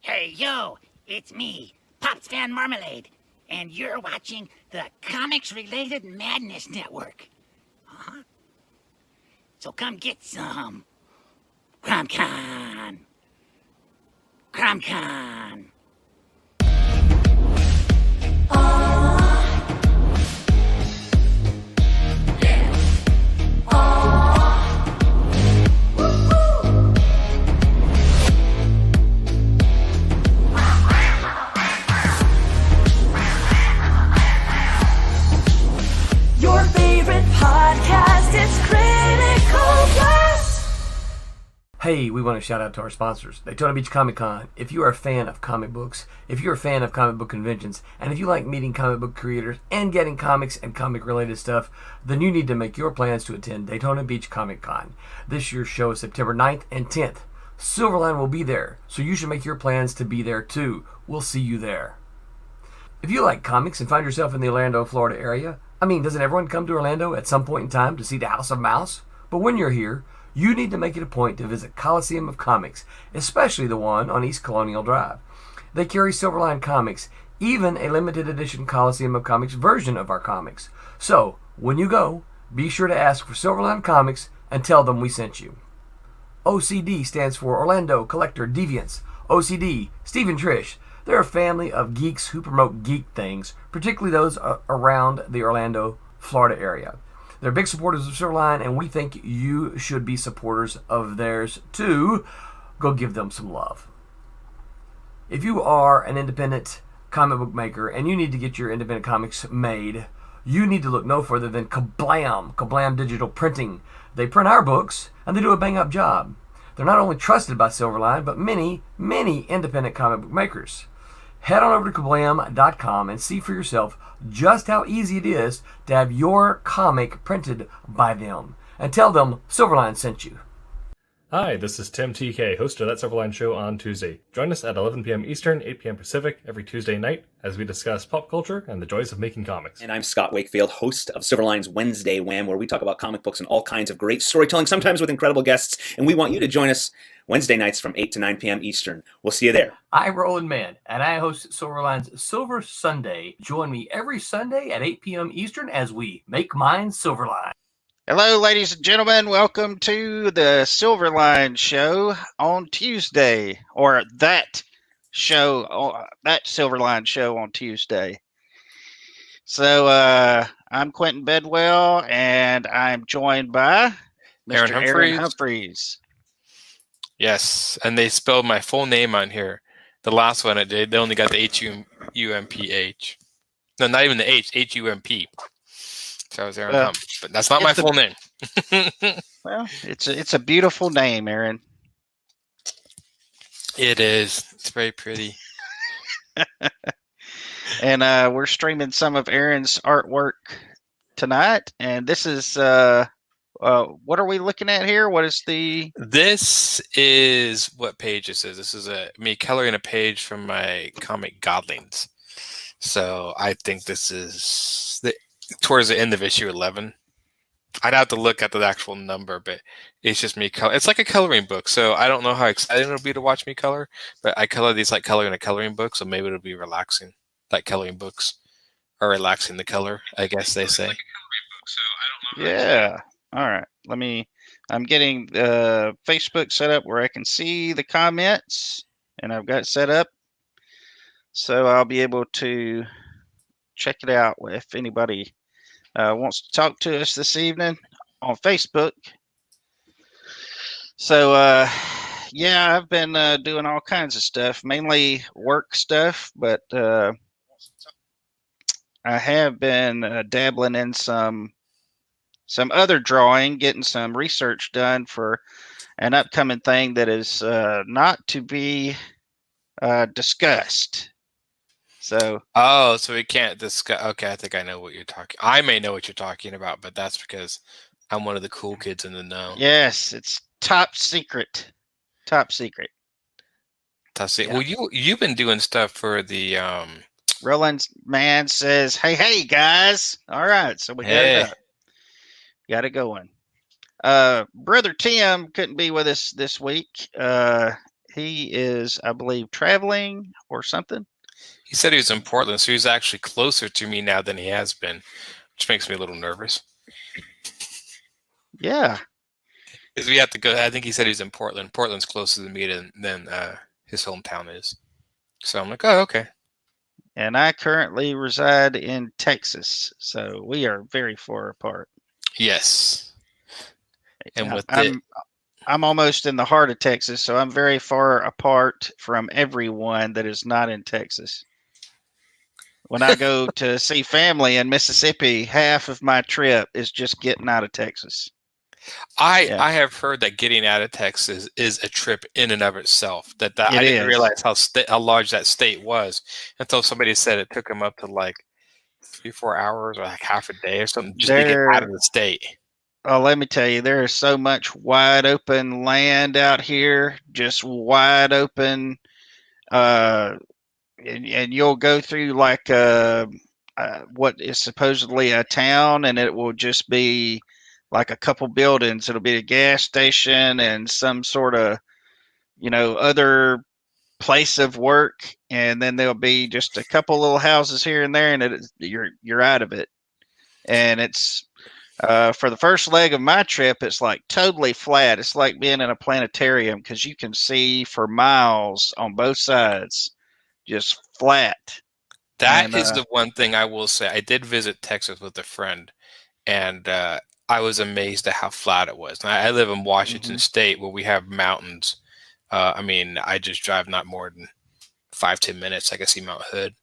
Hey, yo, it's me, Pops Van Marmalade, and you're watching the Comics-Related Madness Network. Huh? So come get some. CromCon. CromCon. Your favorite podcast is Critical Blast. Hey, we want to shout out to our sponsors, Daytona Beach Comic Con. If you are a fan of comic books, if you're a fan of comic book conventions, and if you like meeting comic book creators and getting comics and comic-related stuff, then you need to make your plans to attend Daytona Beach Comic Con. This year's show is September 9th and 10th. Silverline will be there, so you should make your plans to be there too. We'll see you there. If you like comics and find yourself in the Orlando, Florida area, doesn't everyone come to Orlando at some point in time to see the House of Mouse? But when you're here, you need to make it a point to visit Coliseum of Comics, especially the one on East Colonial Drive. They carry Silverline comics, even a limited edition Coliseum of Comics version of our comics. So, when you go, be sure to ask for Silverline Comics and tell them we sent you. OCD stands for Orlando Collector Deviants. OCD, Steve and Trish. They're a family of geeks who promote geek things, particularly those around the Orlando, Florida area. They're big supporters of Silverline, and we think you should be supporters of theirs too. Go give them some love. If you are an independent comic book maker and you need to get your independent comics made, you need to look no further than Kablam Digital Printing. They print our books, and they do a bang-up job. They're not only trusted by Silverline, but many, many independent comic book makers. Head on over to kablam.com and see for yourself just how easy it is to have your comic printed by them. And tell them Silverline sent you. Hi, this is Tim TK, host of That Silverline Show on Tuesday. Join us at 11 p.m. Eastern, 8 p.m. Pacific every Tuesday night as we discuss pop culture and the joys of making comics. And I'm Scott Wakefield, host of Silverline's Wednesday Wham, where we talk about comic books and all kinds of great storytelling, sometimes with incredible guests. And we want you to join us Wednesday nights from 8 to 9 p.m. Eastern. We'll see you there. I'm Roland Mann, and I host Silverline's Silver Sunday. Join me every Sunday at 8 p.m. Eastern as we make mine Silverline. Hello, ladies and gentlemen. Welcome to the Silverline Show on Tuesday, or that Silverline Show on Tuesday. So I'm Quentin Bedwell, and I'm joined by Mr. Aaron Humphreys. Yes, and they spelled my full name on here. The last one I did, they only got the H-U-M-P-H. No, not even the H, H-U-M-P. So I was Aaron Hump, but that's not my full name. Well, it's a beautiful name, Aaron. It is. It's very pretty. And we're streaming some of Aaron's artwork tonight, and this is what are we looking at here? What is the? This is what page this is. This is me coloring a page from my comic Godlings. So I think this is towards the end of issue 11. I'd have to look at the actual number, but it's just me color. It's like a coloring book, so I don't know how exciting it'll be to watch me color, but I color these like coloring a coloring book, so maybe it'll be relaxing, like coloring books are relaxing the color, I guess they say. Yeah. All right. I'm getting Facebook set up where I can see the comments, and I've got it set up, so I'll be able to check it out if anybody wants to talk to us this evening on Facebook. So, yeah, I've been doing all kinds of stuff, mainly work stuff, but I have been dabbling in some other drawing, getting some research done for an upcoming thing that is not to be discussed. So we can't discuss. Okay, I think I know what you're talking. I may know what you're talking about, but that's because I'm one of the cool kids in the know. Yes, it's top secret. Top secret. Yeah. Well, you've been doing stuff for the Roland Man says, "Hey guys! All right, so we got it going. Brother Tim couldn't be with us this week. he is, I believe, traveling or something. He said he was in Portland, so he's actually closer to me now than he has been, which makes me a little nervous. Yeah. Because we have to go. I think he said he's in Portland. Portland's closer to me than his hometown is. So I'm like, oh, okay. And I currently reside in Texas, so we are very far apart. Yes. And with I'm almost in the heart of Texas, so I'm very far apart from everyone that is not in Texas. When I go to see family in Mississippi, half of my trip is just getting out of Texas. I have heard that getting out of Texas is a trip in and of itself. That I didn't realize how large that state was until somebody said it took them up to like 3-4 hours or like half a day or something just to get out of the state. Oh, let me tell you, there is so much wide open land out here, just wide open. And you'll go through like what is supposedly a town, and it will just be like a couple buildings. It'll be a gas station and some sort of, other place of work, and then there'll be just a couple little houses here and there, and you're out of it. And it's for the first leg of my trip, it's like totally flat. It's like being in a planetarium because you can see for miles on both sides, just flat. That is the one thing I will say. I did visit Texas with a friend, and I was amazed at how flat it was. I live in Washington State, where we have mountains. I mean, I just drive not more than 5-10 minutes. I can see Mount Hood.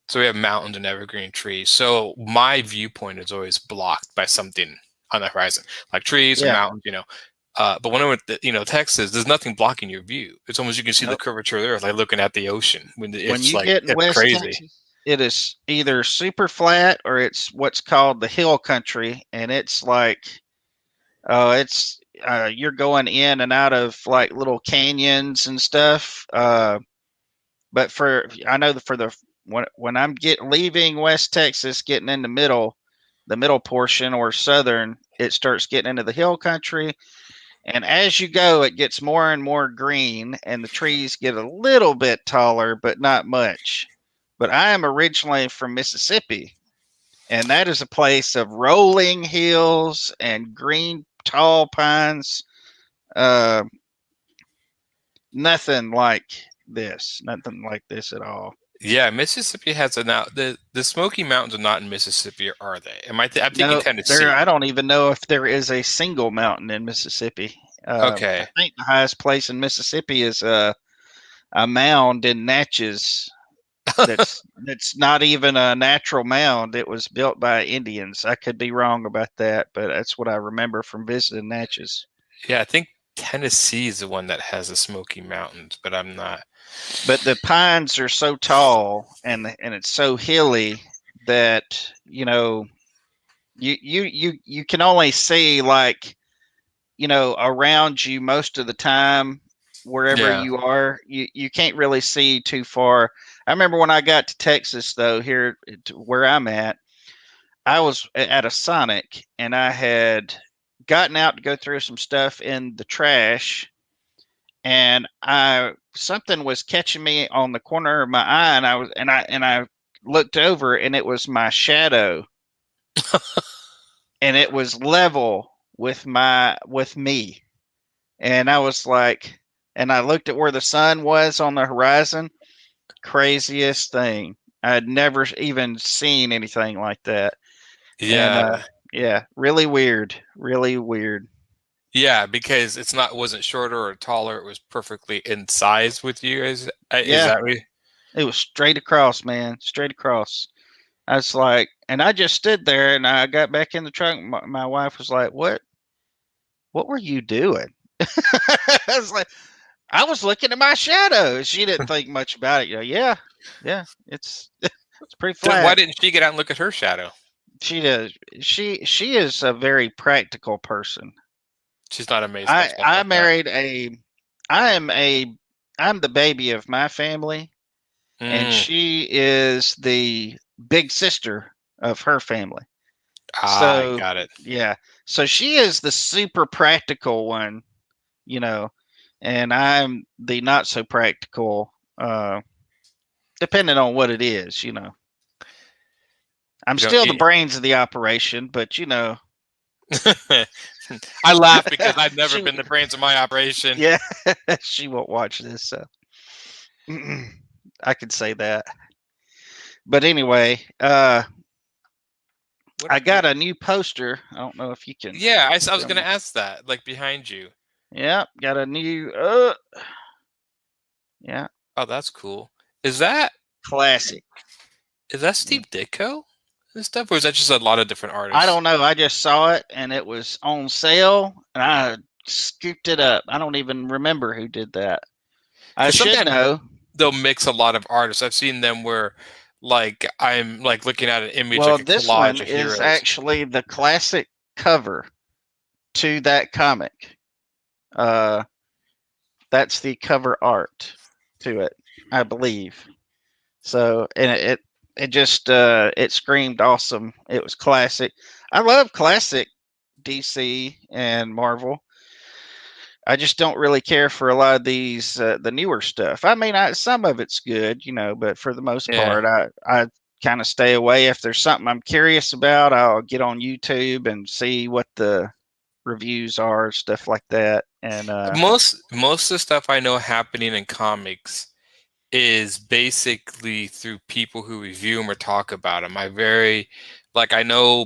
So we have mountains and evergreen trees. So my viewpoint is always blocked by something on the horizon, like trees and mountains, But when I went to, Texas, there's nothing blocking your view. It's almost you can see the curvature of the earth, like looking at the ocean. When you get in West crazy. Texas, it is either super flat or it's what's called the hill country, and it's like, you're going in and out of like little canyons and stuff. But I know that when I'm leaving West Texas, getting in the middle portion or southern, it starts getting into the hill country. And as you go, it gets more and more green, and the trees get a little bit taller, but not much. But I am originally from Mississippi, and that is a place of rolling hills and green, tall pines. Nothing like this. Nothing like this at all. Yeah, Mississippi has the Smoky Mountains are not in Mississippi, are they? I'm thinking Tennessee. I don't even know if there is a single mountain in Mississippi. Okay. I think the highest place in Mississippi is a mound in Natchez. That's not even a natural mound. It was built by Indians. I could be wrong about that, but that's what I remember from visiting Natchez. Yeah, I think Tennessee is the one that has the Smoky Mountains, but I'm not. But the pines are so tall and it's so hilly that you can only see like around you most of the time. Wherever you are, you can't really see too far. I remember when I got to Texas, though, here where I'm at, I was at a Sonic, and I had gotten out to go through some stuff in the trash, and something was catching me on the corner of my eye, and I looked over, and it was my shadow, and it was level with me, and I was like. And I looked at where the sun was on the horizon. Craziest thing. I had never even seen anything like that. Yeah. And, really weird. Really weird. Yeah, because it wasn't shorter or taller. It was perfectly in size with you guys. Is that right? It was straight across, man. Straight across. I was like, and I just stood there, and I got back in the truck. My wife was like, "What were you doing?" I was like, I was looking at my shadow. She didn't think much about it. Yeah, it's pretty flat. So why didn't she get out and look at her shadow? She does. She is a very practical person. She's not amazing. I'm the baby of my family, and she is the big sister of her family. So got it. Yeah. So she is the super practical one, and I'm the not so practical, depending on what it is, you know. I'm You don't still the eat. brains of the operation, but you know, I laugh because I've never She- been the brains of my operation. yeah, she won't watch this, so I could say that. But anyway, What, I got a new poster. I don't know if you can. yeah, I was tell going to me. ask that, like behind you. Yep, got a new. Yeah, Oh, that's cool. Is that classic. Steve Ditko and stuff, or is that just a lot of different artists? I don't know. I just saw it and it was on sale, and I scooped it up. I don't even remember who did that. I 'Cause should sometimes know. they'll mix a lot of artists. I've seen them where, like, I'm like looking at an image, Well, like a this collage one of is heroes. actually the classic cover to that comic. That's the cover art to it, I believe. So, and it just it screamed awesome. It was classic. I love classic DC and Marvel. I just don't really care for a lot of these the newer stuff. I mean, some of it's good, you know, but for the most Yeah. part, I kind of stay away. If there's something I'm curious about, I'll get on YouTube and see what the reviews are, stuff like that. And Most of the stuff I know happening in comics is basically through people who review them or talk about them. I know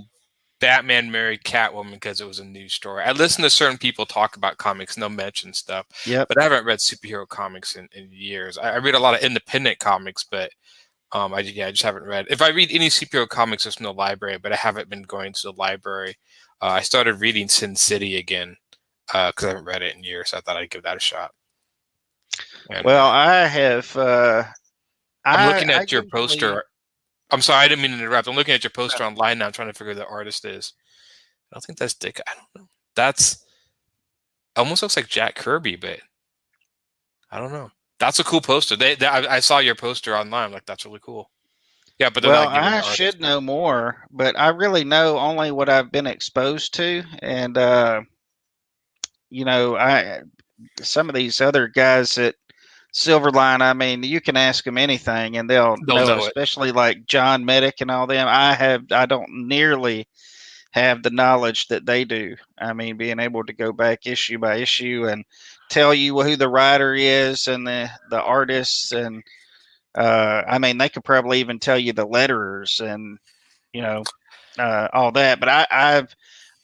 Batman married Catwoman because it was a news story. I listen to certain people talk about comics and they'll mention stuff, yep. but I haven't read superhero comics in years. I read a lot of independent comics, but I just haven't read. If I read any superhero comics, there's no library, but I haven't been going to the library. I started reading Sin City again because I haven't read it in years. So I thought I'd give that a shot. And, Well, I have. I'm looking at your usually- poster. I'm sorry, I didn't mean to interrupt. I'm looking at your poster online now. I'm trying to figure who the artist is. I don't think that's Dick. I don't know. That's almost looks like Jack Kirby, but I don't know. That's a cool poster. I saw your poster online. I'm like, that's really cool. Yeah, but they're Well, not giving I the artist. should know more, but I really know only what I've been exposed to, and you know, some of these other guys at Silverline. I mean, you can ask them anything, and they'll know. know it. Especially like John Medic and all them. I don't nearly have the knowledge that they do. I mean, being able to go back issue by issue and tell you who the writer is and the artists, and I mean, they could probably even tell you the letterers and you know all that. But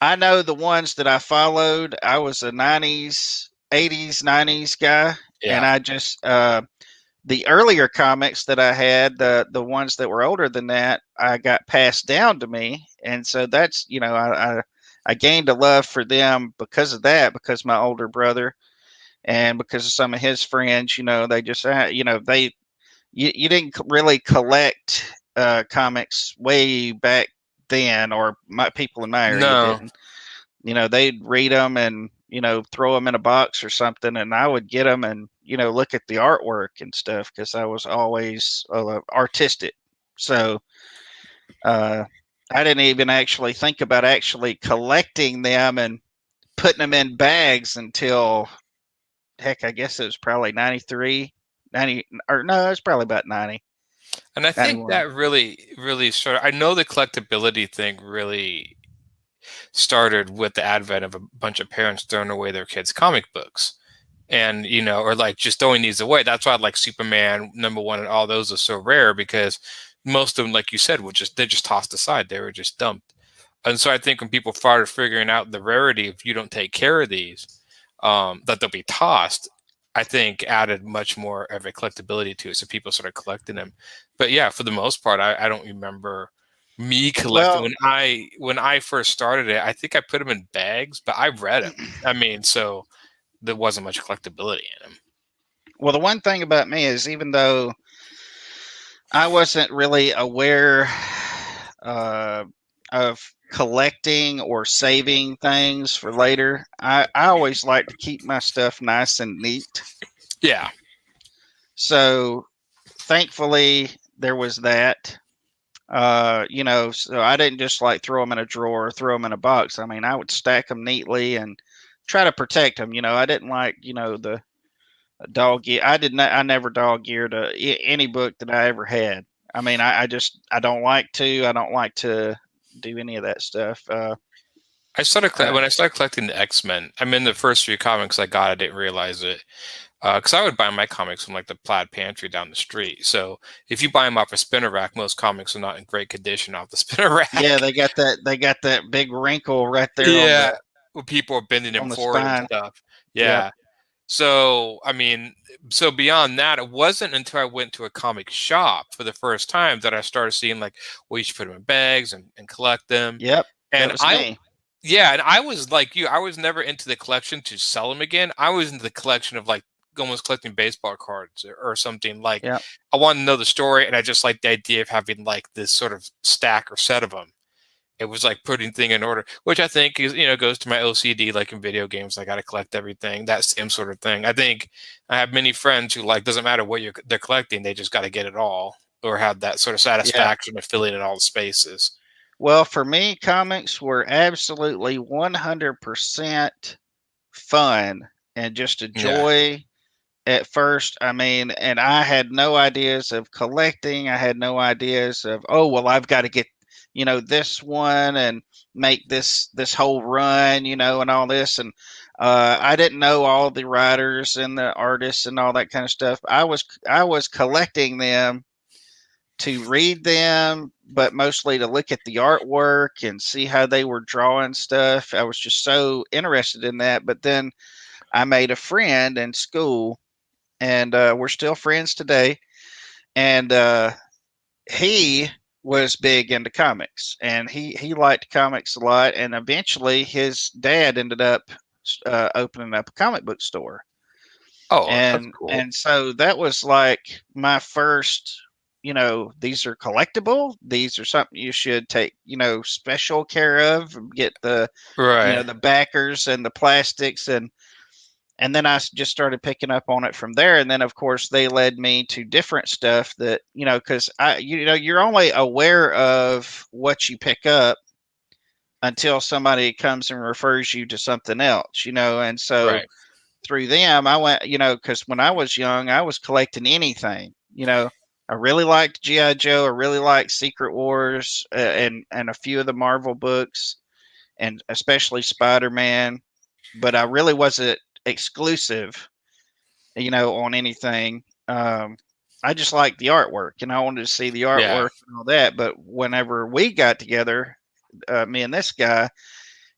I know the ones that I followed. I was a '90s, '80s, '90s guy, and Yeah. I just the earlier comics that I had, the ones that were older than that, I got passed down to me, and so that's I gained a love for them because of that, because my older brother, and because of some of his friends, they just you didn't really collect comics way back then, or my people in my area No. didn't. They'd read them and throw them in a box or something, and I would get them and look at the artwork and stuff because I was always artistic. So I didn't even actually think about actually collecting them and putting them in bags until heck, I guess it was probably 93, 90, or no, it's probably about 90. And I think 91. that really started. I know the collectability thing really started with the advent of a bunch of parents throwing away their kids' comic books, and or like just throwing these away. That's why like Superman #1 and all those are so rare, because most of them, like you said, they're just tossed aside. They were just dumped. And so I think when people started figuring out the rarity, if you don't take care of these, that they'll be tossed, I think added much more of a collectability to it. So people started collecting them. But yeah, for the most part, I don't remember me collecting. When I first started it, I think I put them in bags, but I read them. I mean, so there wasn't much collectability in them. Well, the one thing about me is, even though I wasn't really aware of collecting or saving things for later, I always like to keep my stuff nice and neat. Yeah. So thankfully there was that. So I didn't just like throw them in a drawer or throw them in a box. I mean, I would stack them neatly and try to protect them. I didn't like, dog ear. I did not. I never dog eared any book that I ever had. I mean, I just I don't like to. I don't like to do any of that stuff. I started when I started collecting the X-Men. I'm in the first few comics I got. I didn't realize it because I would buy my comics from like the Plaid Pantry down the street. So if you buy them off a spinner rack, most comics are not in great condition off the spinner rack. Yeah, they got that. They got that big wrinkle right there Yeah, when people are bending on them the forward and spine. stuff. Yep. Yeah. So, I mean, so beyond that, it wasn't until I went to a comic shop for the first time that I started seeing like, well, you should put them in bags and collect them. Yep. That And was me. yeah, and I was like you. I was never into the collection to sell them again. I was into the collection of like almost collecting baseball cards or something. Like Yep. I wanted to know the story, and I just like the idea of having like this sort of stack or set of them. It was like putting thing in order, which I think is goes to my OCD. Like in video games, I got to collect everything. That same sort of thing. I think I have many friends who like doesn't matter what they're collecting, they just got to get it all or have that sort of satisfaction of filling in all the spaces. Well, for me, comics were absolutely 100% fun and just a joy at first. I mean, and I had no ideas of collecting. I had no ideas of, oh, well, I've got to get, this one and make this whole run, and all this. And I didn't know all the writers and the artists and all that kind of stuff. I was collecting them to read them, but mostly to look at the artwork and see how they were drawing stuff. I was just so interested in that. But then I made a friend in school, and we're still friends today. And he was big into comics, and he liked comics a lot. And eventually, his dad ended up opening up a comic book store. Oh, and that's cool. and so that was like my first. These are collectible. These are something you should take, special care of. Get the, right. the backers and the plastics, and then I just started picking up on it from there. And then, of course, they led me to different stuff that, because you're only aware of what you pick up until somebody comes and refers you to something else, and so Right. through them, I went, because when I was young, I was collecting anything, I really liked G.I. Joe. I really liked Secret Wars and a few of the Marvel books, and especially Spider-Man. But I really wasn't exclusive, on anything. I just liked the artwork, and I wanted to see the artwork and all that. But whenever we got together, me and this guy,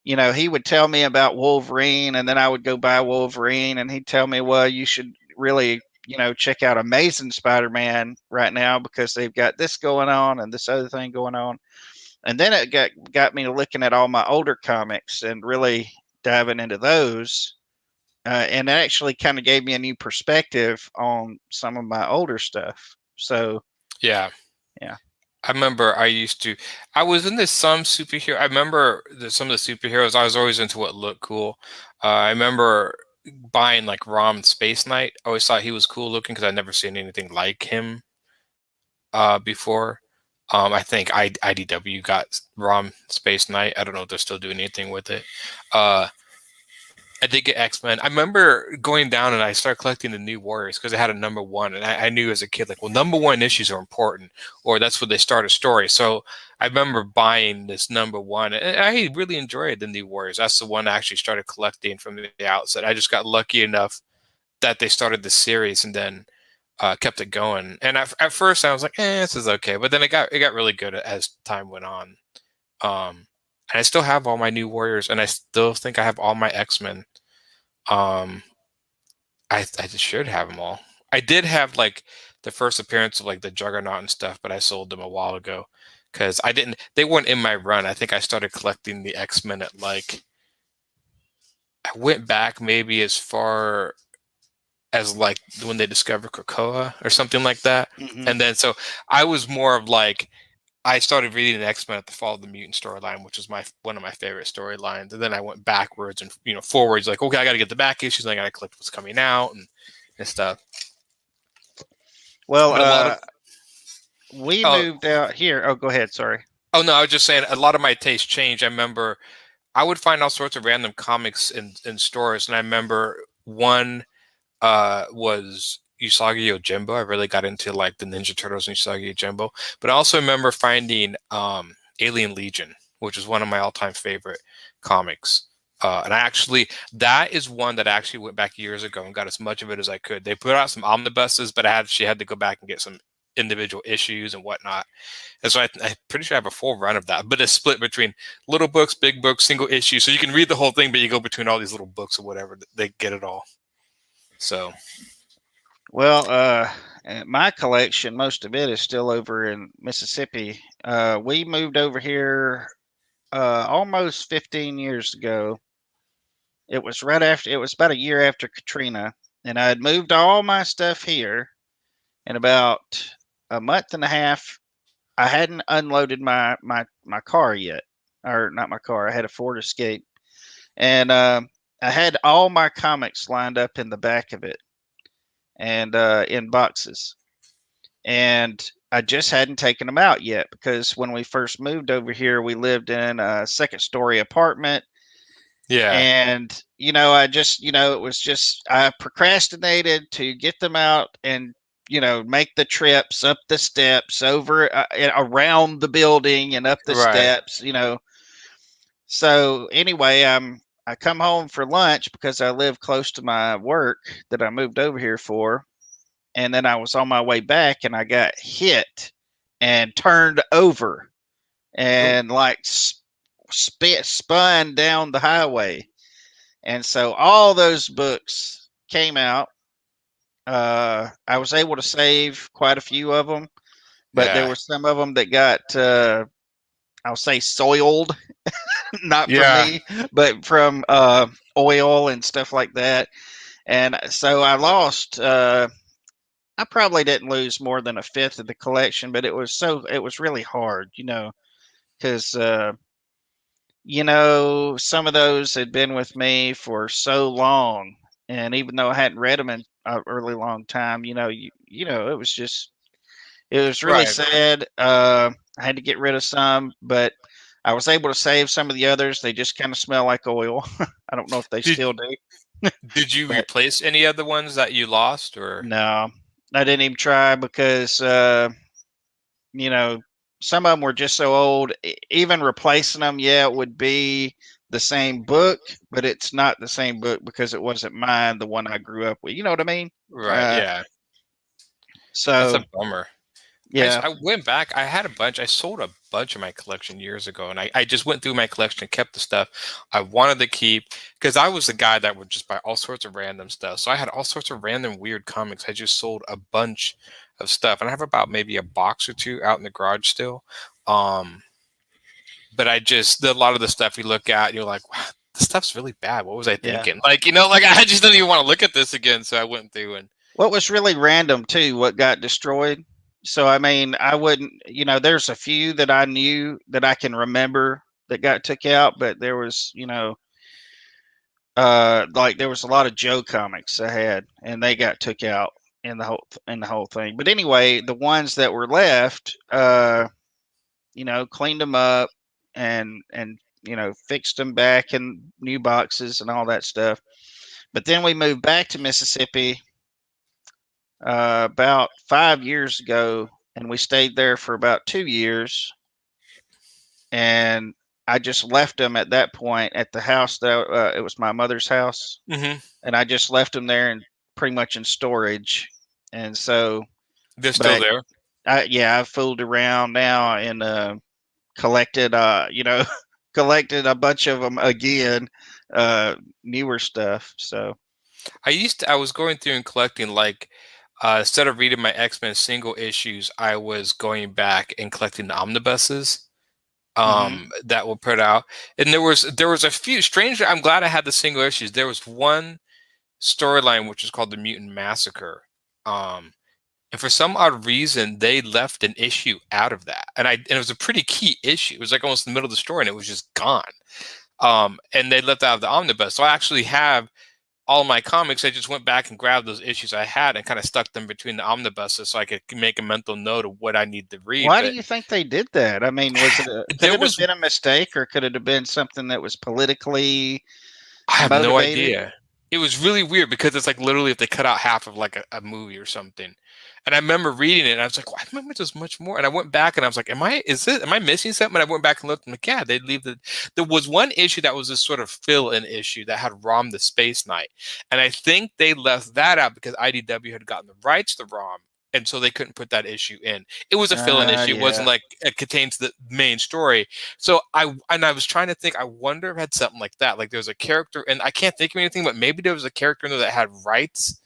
he would tell me about Wolverine, and then I would go buy Wolverine, and he'd tell me, well, you should really check out Amazing Spider-Man right now because they've got this going on and this other thing going on. And then it got me looking at all my older comics and really diving into those. And it actually kind of gave me a new perspective on some of my older stuff. So, yeah. I remember I was into some superhero. I remember some of the superheroes. I was always into what looked cool. I remember buying like Rom Space Knight. I always thought he was cool looking because I'd never seen anything like him before. I think IDW got Rom Space Knight. I don't know if they're still doing anything with it. I did get X-Men. I remember going down and I started collecting the New Warriors because they had a #1. And I knew as a kid, like, well, #1 issues are important, or that's where they start a story. So I remember buying this #1. And I really enjoyed the New Warriors. That's the one I actually started collecting from the outset. I just got lucky enough that they started the series and then kept it going. And at first I was like, this is okay. But then it got really good as time went on. And I still have all my New Warriors, and I still think I have all my X-Men. I just should have them all. I did have like the first appearance of like the Juggernaut and stuff, but I sold them a while ago because they weren't in my run. I think I started collecting the X-Men at like, I went back maybe as far as like when they discovered Krakoa or something like that. mm-hmm. And then so I was more of like, I started reading the X-Men at the Fall of the Mutant storyline, which was one of my favorite storylines. And then I went backwards and forwards, like, okay, I got to get the back issues, and I got to collect what's coming out and stuff. Well, we moved out here. Oh, go ahead. Sorry. Oh no, I was just saying a lot of my taste changed. I remember I would find all sorts of random comics in stores, and I remember one was Usagi Yojimbo. I really got into like the Ninja Turtles and Usagi Yojimbo. But I also remember finding Alien Legion, which is one of my all-time favorite comics. And that is one that I actually went back years ago and got as much of it as I could. They put out some omnibuses, but I actually had to go back and get some individual issues and whatnot. And so I'm pretty sure I have a full run of that, but it's split between little books, big books, single issue. So you can read the whole thing, but you go between all these little books or whatever. They get it all. So, Well, my collection, most of it is still over in Mississippi. We moved over here almost 15 years ago. It was about a year after Katrina, and I had moved all my stuff here. In about a month and a half, I hadn't unloaded my car yet, or not my car. I had a Ford Escape, and I had all my comics lined up in the back of it, and in boxes, and I just hadn't taken them out yet because when we first moved over here, we lived in a second-story apartment. yeah. And, it was just, I procrastinated to get them out and, make the trips up the steps over around the building and up the Right. steps, So anyway, I come home for lunch because I live close to my work that I moved over here for. And then I was on my way back and I got hit and turned over and spun down the highway. And so all those books came out. I was able to save quite a few of them, but there were some of them that got, I'll say, soiled, not from me, but from oil and stuff like that. And so I lost. I probably didn't lose more than a fifth of the collection, but it was really hard, because some of those had been with me for so long, and even though I hadn't read them in a really long time, it was really Right. sad. I had to get rid of some, but I was able to save some of the others. They just kind of smell like oil. I don't know if they still do. Did you But- replace any of the ones that you lost, or? No, I didn't even try because, some of them were just so old. Even replacing them, it would be the same book, but it's not the same book because it wasn't mine, the one I grew up with. You know what I mean? Right. Yeah. So That's a bummer. yeah, I went back. I had a bunch. I sold a bunch of my collection years ago, and I just went through my collection, kept the stuff I wanted to keep, because I was the guy that would just buy all sorts of random stuff. So I had all sorts of random weird comics. I just sold a bunch of stuff, and I have about maybe a box or two out in the garage still. But a lot of the stuff you look at, you're like, wow, this stuff's really bad. What was I Yeah. thinking? I just don't even want to look at this again. So I went through and what was really random too, what got destroyed. So I mean, I wouldn't, there's a few that I knew that I can remember that got took out, but there was, there was a lot of Joe comics I had, and they got took out in the whole thing. But anyway, the ones that were left, cleaned them up and fixed them back in new boxes and all that stuff. But then we moved back to Mississippi about 5 years ago, and we stayed there for about 2 years. And I just left them at that point at the house that it was my mother's house, and I just left them there and pretty much in storage. And so they're still there. I've fooled around now and collected, collected a bunch of them again, newer stuff. So I was going through and collecting instead of reading my X-Men single issues, I was going back and collecting the omnibuses that were put out. And there was a few strangely, I'm glad I had the single issues. There was one storyline which is called the Mutant Massacre. And for some odd reason, they left an issue out of that. And it was a pretty key issue. It was like almost in the middle of the story and it was just gone. And they left out of the omnibus. So I actually have all my comics. I just went back and grabbed those issues I had and kind of stuck them between the omnibuses so I could make a mental note of what I need to read. Why do you think they did that? I mean, could it have been a mistake, or could it have been something that was politically I have motivated? no idea. It was really weird because it's like literally if they cut out half of like a movie or something. And I remember reading it and I was like, well, I remember there's much more. And I went back and I was like, am I missing something? And I went back and looked and like, yeah, they'd leave there was one issue that was this sort of fill-in issue that had ROM the Space Knight. And I think they left that out because IDW had gotten the rights to ROM. And so they couldn't put that issue in. It was a fill-in issue. It wasn't Yeah. like it contains the main story. So I was trying to think, I wonder if it had something like that. Like there was a character, and I can't think of anything, but maybe there was a character in there that had rights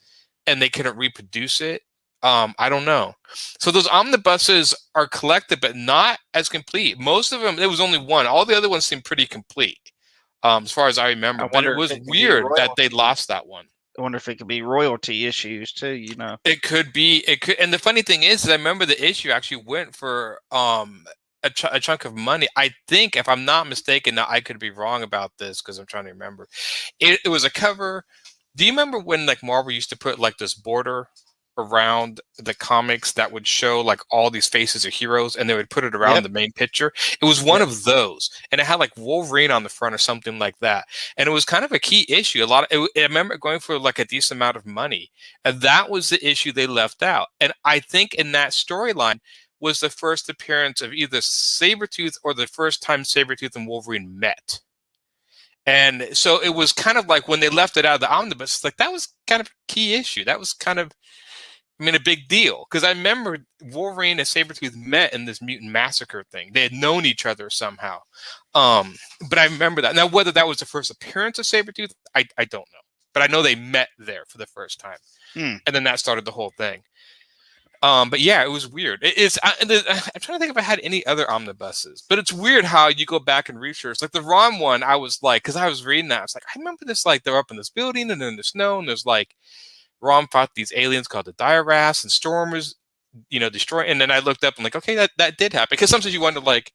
and they couldn't reproduce it. I don't know. So those omnibuses are collected, but not as complete. Most of them, there was only one. All the other ones seemed pretty complete, as far as I remember. I But it wonder if was it could be weird that they royalty. lost that one. I wonder if it could be royalty issues too. You know. It could be. It could. And the funny thing is I remember the issue actually went for a chunk of money. I think, if I'm not mistaken, now I could be wrong about this because I'm trying to remember. It was a cover. Do you remember when like Marvel used to put like this border around the comics that would show like all these faces of heroes, and they would put it around Yep. the main picture? It was one Yep. of those, and it had like Wolverine on the front or something like that. And it was kind of a key issue. I remember it going for like a decent amount of money, and that was the issue they left out. And I think in that storyline was the first appearance of either Sabretooth or the first time Sabretooth and Wolverine met. And so it was kind of like when they left it out of the omnibus, like that was kind of a key issue. That was kind of, I mean, a big deal, because I remember Wolverine and Sabretooth met in this mutant massacre thing. They had known each other somehow. But I remember that. Now, whether that was the first appearance of Sabretooth, I don't know. But I know they met there for the first time. And then that started the whole thing. But yeah, it was weird. I'm trying to think if I had any other omnibuses, but it's weird how you go back and research. Like the Ron one, I was like, because I was reading that, I was like, I remember this, like they're up in this building and in the snow, and there's like Rom fought these aliens called the Dire-Wraiths, and Storm was, destroy. And then I looked up and like, okay, that did happen. Because sometimes you wonder, like,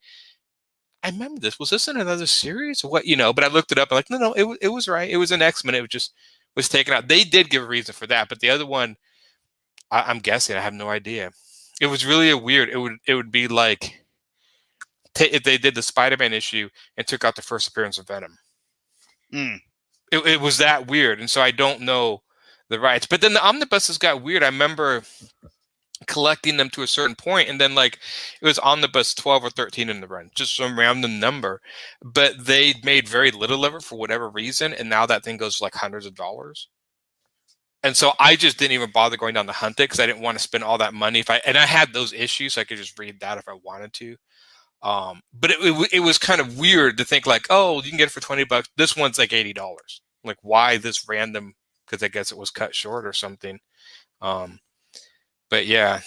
I remember this. Was this in another series or what? But I looked it up and like, no, it was right. It was an X-Men. It was taken out. They did give a reason for that, but the other one, I'm guessing. I have no idea. It was really a weird. It would be like if they did the Spider-Man issue and took out the first appearance of Venom. It was that weird, and so I don't know the rights. But then the omnibuses got weird. I remember collecting them to a certain point, and then like it was omnibus 12 or 13 in the run, just some random number. But they made very little of it for whatever reason, and now that thing goes for like hundreds of dollars. And so I just didn't even bother going down to hunt it because I didn't want to spend all that money. And I had those issues, so I could just read that if I wanted to. But it was kind of weird to think like, oh, you can get it for $20. This one's like $80. Like, why this random? Because I guess it was cut short or something. But yeah,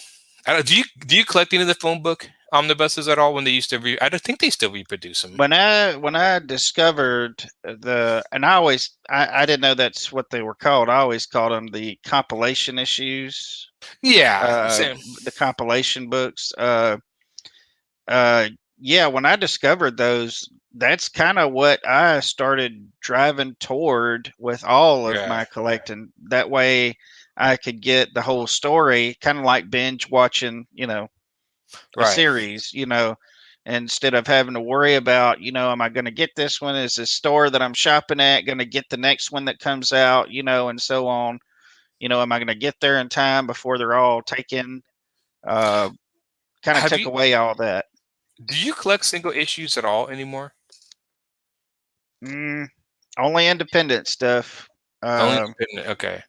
I don't. Do you collect any of the phone book omnibuses at all? When they used to, I don't think they still reproduce them. When I discovered and I didn't know that's what they were called. I always called them the compilation issues. Yeah, same. The compilation books. Yeah, when I discovered those, that's kind of what I started driving toward with all of my collecting. That way I could get the whole story, kind of like binge watching, a series, instead of having to worry about, am I going to get this one? Is the store that I'm shopping at going to get the next one that comes out, and so on? Am I going to get there in time before they're all taken? Kind of took away all that. Do you collect single issues at all anymore? Only independent stuff. Only independent, okay.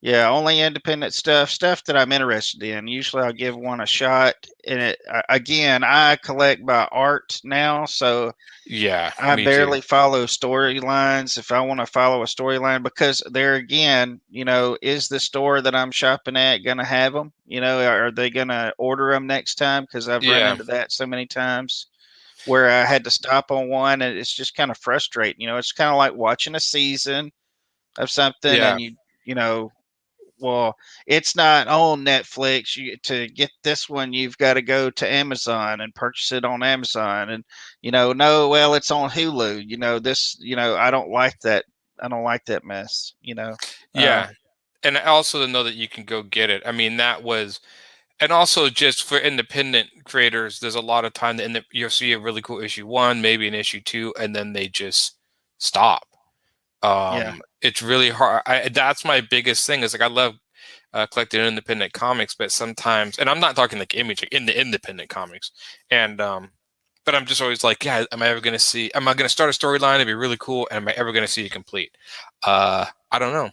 Yeah, only independent stuff that I'm interested in. Usually I'll give one a shot. And again, I collect by art now, so yeah, I barely follow storylines if I want to follow a storyline, because there again, is the store that I'm shopping at going to have them? Are they going to order them next time? Because I've run into that so many times where I had to stop on one, and it's just kind of frustrating. It's kind of like watching a season of something, and well, it's not on Netflix. To get this one, you've got to go to Amazon and purchase it on Amazon. And, no, well, it's on Hulu. This, I don't like that. I don't like that mess, Yeah. And also to know that you can go get it. I mean, that was, and also just for independent creators, there's a lot of time that you'll see a really cool issue 1, maybe an issue 2, and then they just stop. Yeah. It's really hard. That's my biggest thing is like I love collecting independent comics, but sometimes, and I'm not talking like Image, like in the independent comics, and but I'm just always like, yeah, am I ever going to see? Am I going to start a storyline? It'd be really cool. And am I ever going to see it complete? I don't know.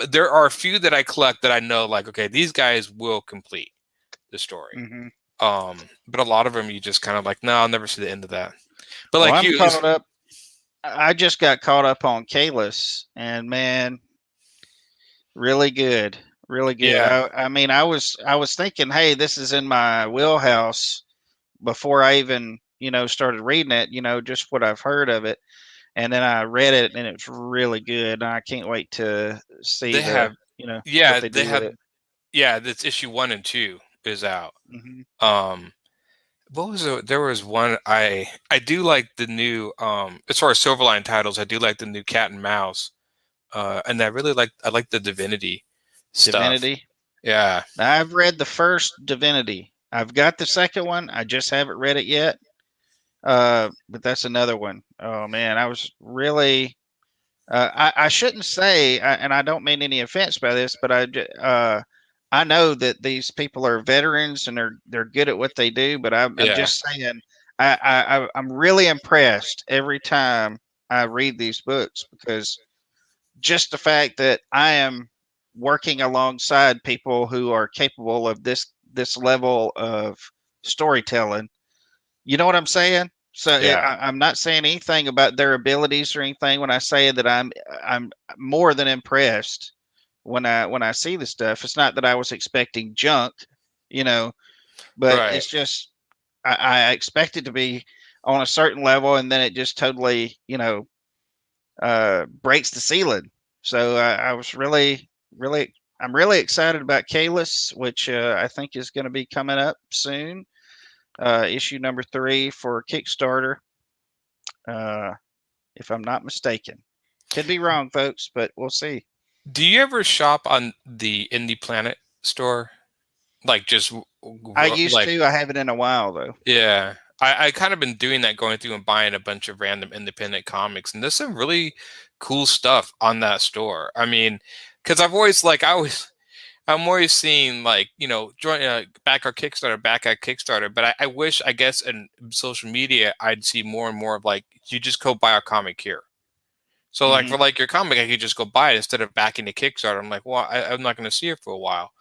There are a few that I collect that I know, like, okay, these guys will complete the story. Mm-hmm. But a lot of them, you just kind of like, no, I'll never see the end of that. But Well, like I'm you, caught up. I just got caught up on Kalis, and man, really good, really good. yeah, I mean, I was thinking, hey, this is in my wheelhouse before I even started reading it. Just what I've heard of it, and then I read it, and it's really good. And I can't wait to see they have, what yeah, they they do with have, it. yeah. That's issue 1 and 2 is out. Hmm. Um, what was it? There was one I do like the new as far as Silverline titles, I do like the new Cat and Mouse. And I like the Divinity stuff. Divinity. Yeah. Now, I've read the first Divinity. I've got the second one. I just haven't read it yet. But that's another one. Oh man, I was really. I shouldn't say, and I don't mean any offense by this, but I know that these people are veterans and they're good at what they do. But I'm Yeah. just saying, I'm really impressed every time I read these books because just the fact that I am working alongside people who are capable of this level of storytelling. You know what I'm saying? So Yeah. I'm not saying anything about their abilities or anything when I say that I'm more than impressed when I see the stuff. It's not that I was expecting junk, you know, but Right. it's just I expect it to be on a certain level, and then it just totally, breaks the ceiling. So I was I'm really excited about Kalis, which I think is going to be coming up soon. Issue number 3 for Kickstarter, uh, if I'm not mistaken. Could be wrong, folks, but we'll see. Do you ever shop on the Indie Planet store? Like just I used like to. I haven't in a while though. yeah. I kind of been doing that, going through and buying a bunch of random independent comics, and there's some really cool stuff on that store. I mean, because I'm always seeing like, join back our Kickstarter, back at Kickstarter. But I wish, I guess, in social media, I'd see more and more of like, you just go buy our comic here. So like Hmm. for like your comic, I could just go buy it instead of backing the Kickstarter. I'm like, well, I'm not going to see it for a while.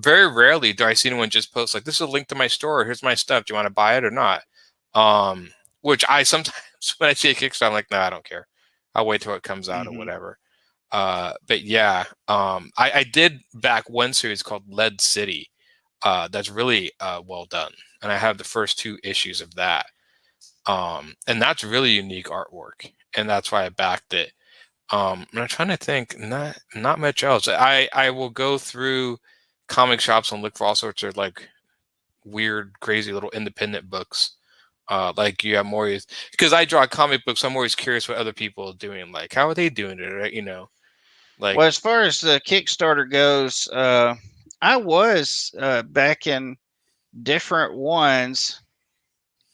Very rarely do I see anyone just post like, this is a link to my store. Here's my stuff. Do you want to buy it or not? Which I sometimes when I see a Kickstarter, I'm like, no, I don't care. I'll wait till it comes out or Hmm. whatever. But yeah, I did back one series called Lead City. That's really well done, and I have the first 2 issues of that. And that's really unique artwork, and that's why I backed it. And I'm trying to think, not much else. I will go through comic shops and look for all sorts of like weird, crazy little independent books. Like you have more because I draw comic books. I'm always curious what other people are doing. Like how are they doing it? Right? Like Well, as far as the Kickstarter goes, I was backing different ones,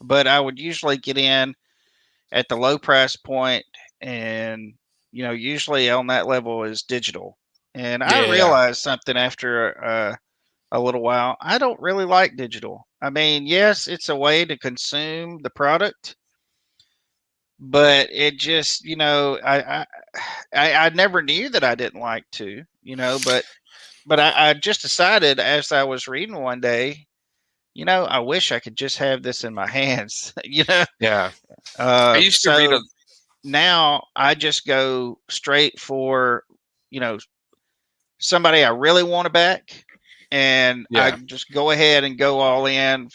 but I would usually get in at the low price point, and usually on that level is digital. And I yeah, realized something after a little while. I don't really like digital. I mean, yes, it's a way to consume the product, but it just, I never knew that I didn't like to, but I just decided as I was reading one day, I wish I could just have this in my hands, yeah. I used to read So now I just go straight for, you know, somebody I really want to back, and I yeah. just go ahead and go all in,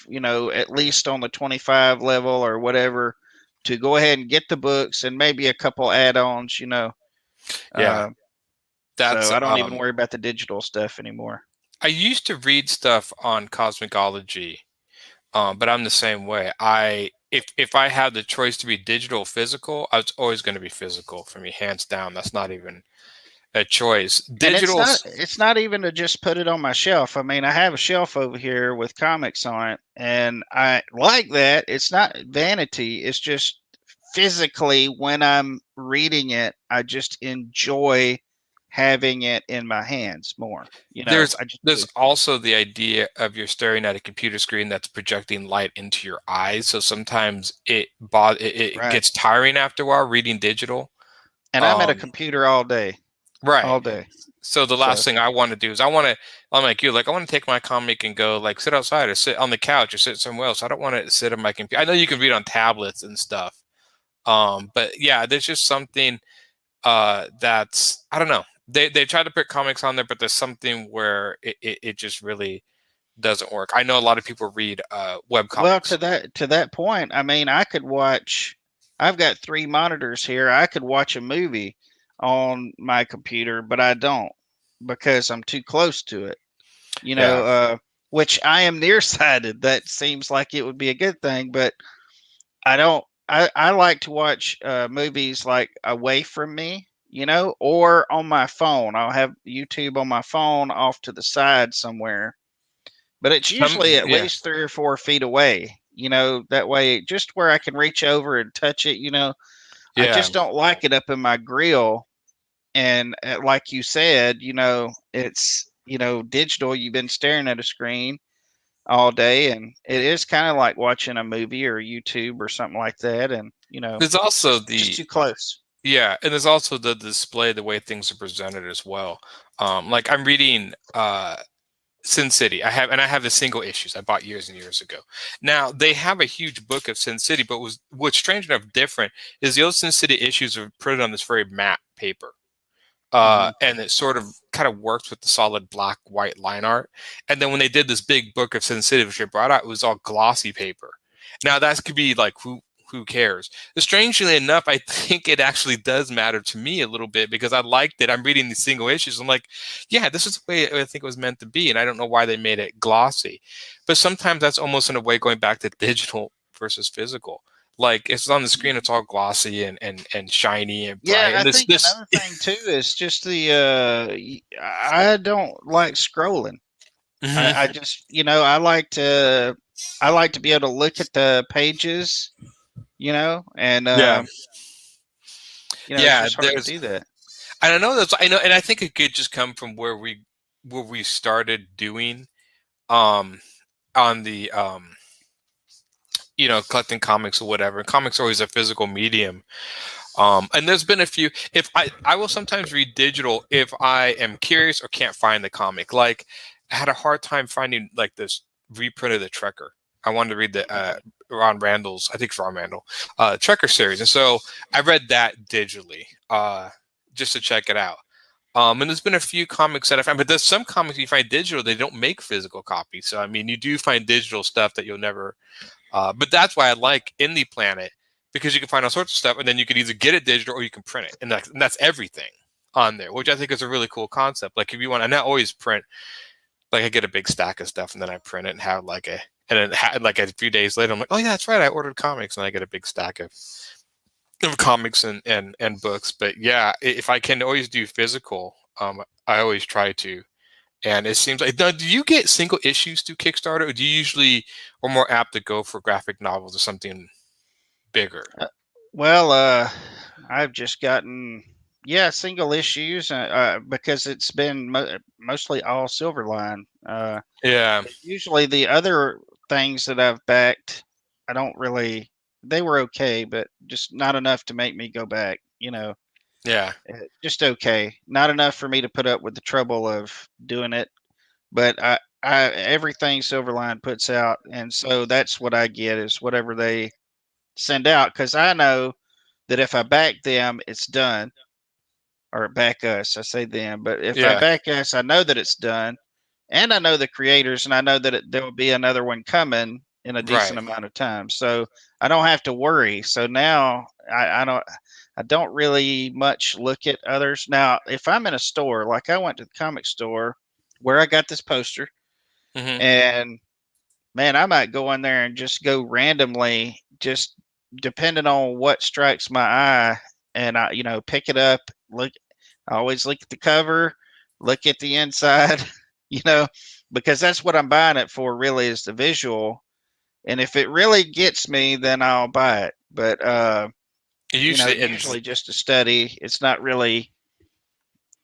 at least on the 25 level or whatever, to go ahead and get the books and maybe a couple add-ons. Yeah, Uh, that's so I don't even worry about the digital stuff anymore. I used to read stuff on Cosmicology, but I'm the same way. If I had the choice to be digital or physical, it's always going to be physical for me, hands down. That's not even a choice. And it's Digital, not it's not even to just put it on my shelf. I mean, I have a shelf over here with comics on it, and I like that. It's not vanity. It's just physically, when I'm reading it, I just enjoy having it in my hands more. There's I just there's do. also the idea of you're staring at a computer screen that's projecting light into your eyes. So sometimes it Right. gets tiring after a while reading digital. And I'm at a Um, computer all day, right. all day. So the So last thing I want to do is I'm like you, like I want to take my comic and go like sit outside or sit on the couch or sit somewhere else. I don't want to sit on my computer. I know you can read on tablets and stuff. But yeah, there's just something that's I don't know. They try to put comics on there, but there's something where it just really doesn't work. I know a lot of people read web well, comics. to that point, I mean, I could watch. I've got 3 monitors here. I could watch a movie on my computer, but I don't because I'm too close to it. Yeah. Which I am nearsighted. That seems like it would be a good thing, but I don't. I like to watch movies like away from me, or on my phone. I'll have YouTube on my phone off to the side somewhere, but it's usually at Yeah. least 3 or 4 feet away. That way, just where I can reach over and touch it. I Yeah. just don't like it up in my grill. And like you said, it's digital. You've been staring at a screen all day, and it is kind of like watching a movie or YouTube or something like that. And There's also just too close. yeah, and there's also the display, the way things are presented as well. Like I'm reading Sin City. I have the single issues I bought years and years ago. Now they have a huge book of Sin City, but what's strange enough different is the old Sin City issues are printed on this very matte paper. Hmm. And it sort of kind of works with the solid black white line art. And then when they did this big book of Sin City, which they brought out, it was all glossy paper. Now that could be like who cares? Strangely enough, I think it actually does matter to me a little bit because I liked it. I'm reading these single issues. I'm like, yeah, this is the way I think it was meant to be, and I don't know why they made it glossy. But sometimes that's almost in a way going back to digital versus physical. Like it's on the screen, it's all glossy and shiny and Yeah, bright. I And this think another thing too is just I don't like scrolling. Mhm. I just I like to be able to look at the pages, and Yeah. it's Yeah, just hard to do that. and and I think it could just come from where we started doing um on the collecting comics or whatever. Comics are always a physical medium. And there's been a few. If I will sometimes read digital if I am curious or can't find the comic. Like I had a hard time finding like this reprint of the Trekker. I wanted to read the Ron Randall's, I think it's Ron Randall, Trekker series, and so I read that digitally just to check it out. And there's been a few comics that I found, but there's some comics you find digital, they don't make physical copies. So I mean, you do find digital stuff that you'll never. But that's why I like Indie Planet because you can find all sorts of stuff, and then you can either get it digital or you can print it, and that's everything on there, which I think is a really cool concept. Like if you want, and I always print, like I get a big stack of stuff, and then I print it and have and then like a few days later, I'm like, oh yeah, that's right, I ordered comics, and I get a big stack of comics and books. But yeah, if I can always do physical, I always try to. And it seems like, now, do you get single issues through Kickstarter, or do you usually are more apt to go for graphic novels or something bigger? Well, I've just gotten single issues because it's been mostly all Silverline. Yeah, Usually the other things that I've backed, I don't really. They were okay, but just not enough to make me go back. yeah, Just okay, not enough for me to put up with the trouble of doing it. But everything Silverline puts out, and so that's what I get is whatever they send out because I know that if I back them, it's done. Or back us, I say them, but if I yeah, back us, I know that it's done, and I know the creators, and I know that there will be another one coming in a decent right. amount of time, so I don't have to worry. So now I don't really much look at others. Now, if I'm in a store, like I went to the comic store where I got this poster, Hmm. and man, I might go in there and just go randomly, just depending on what strikes my eye, and I, pick it up. I always look at the cover, look at the inside, you know, because that's what I'm buying it for. Really, is the visual, and if it really gets me, then I'll buy it. But Usually, usually just a study. It's not really,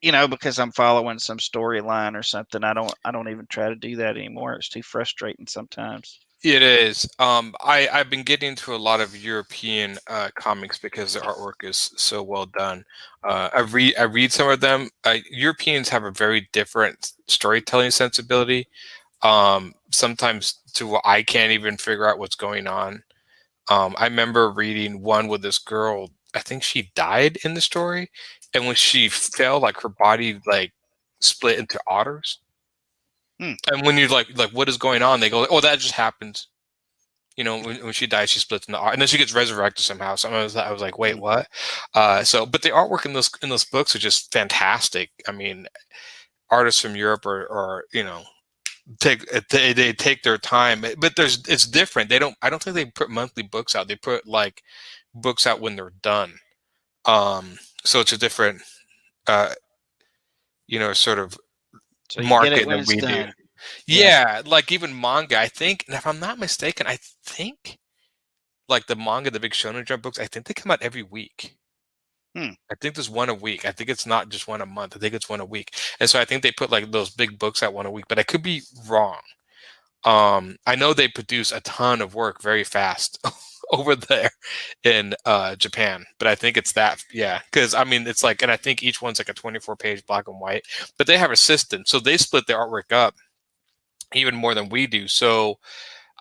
because I'm following some storyline or something. I don't even try to do that anymore. It's too frustrating sometimes. it is. I've been getting into a lot of European comics because the artwork is so well done. I read some of them. Europeans have a very different storytelling sensibility. Sometimes to what I can't even figure out what's going on. I remember reading one with this girl. I think she died in the story, and when she fell, like her body like split into otters. Hmm. And when you're like, what is going on? They go, oh, that just happens. When she dies, she splits into otters, and then she gets resurrected somehow. So I was like, wait, Hmm. what? But the artwork in those books are just fantastic. I mean, artists from Europe are they take their time, but it's different. I don't think they put monthly books out. They put like books out when they're done. So it's a different uh sort of So you get it market when than it's we do. done. Yeah. Yeah, like even manga, I think, and if I'm not mistaken, I think like the manga, the big Shonen Jump books, I think they come out every week. Hmm. I think there's one a week. I think it's not just one a month. I think it's one a week. And so I think they put like those big books out one a week, but I could be wrong. I know they produce a ton of work very fast over there in Japan, but I think it's that, yeah, because I mean it's like, and I think each one's like a 24-page black and white, but they have a system, so they split their artwork up even more than we do. So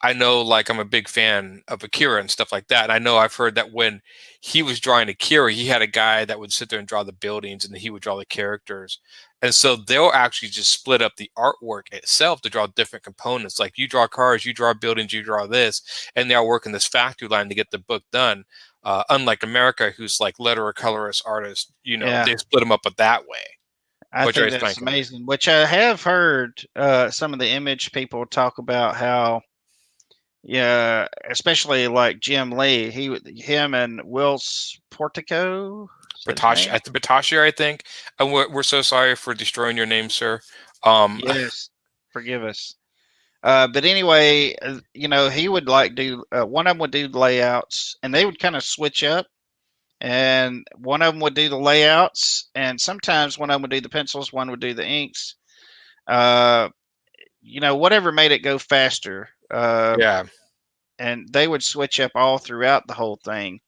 I know, like, I'm a big fan of Akira and stuff like that. And I know I've heard that when he was drawing Akira, he had a guy that would sit there and draw the buildings and he would draw the characters. And so they'll actually just split up the artwork itself to draw different components. Like you draw cars, you draw buildings, you draw this, and they all work in this factory line to get the book done. Unlike America, who's like letterer, colorist, artist, Yeah. they split them up that way. I Which I think always that's find cool. amazing. Which I have heard some of the image people talk about how, yeah, especially like Jim Lee, him and Will's Portico. Is that his name? Batashi, I think. And we're so sorry for destroying your name, sir. Yes, forgive us. But anyway, he would like do one of them would do the layouts, and they would kind of switch up. And one of them would do the layouts, and sometimes one of them would do the pencils, one would do the inks. Uh, whatever made it go faster. Yeah. And they would switch up all throughout the whole thing.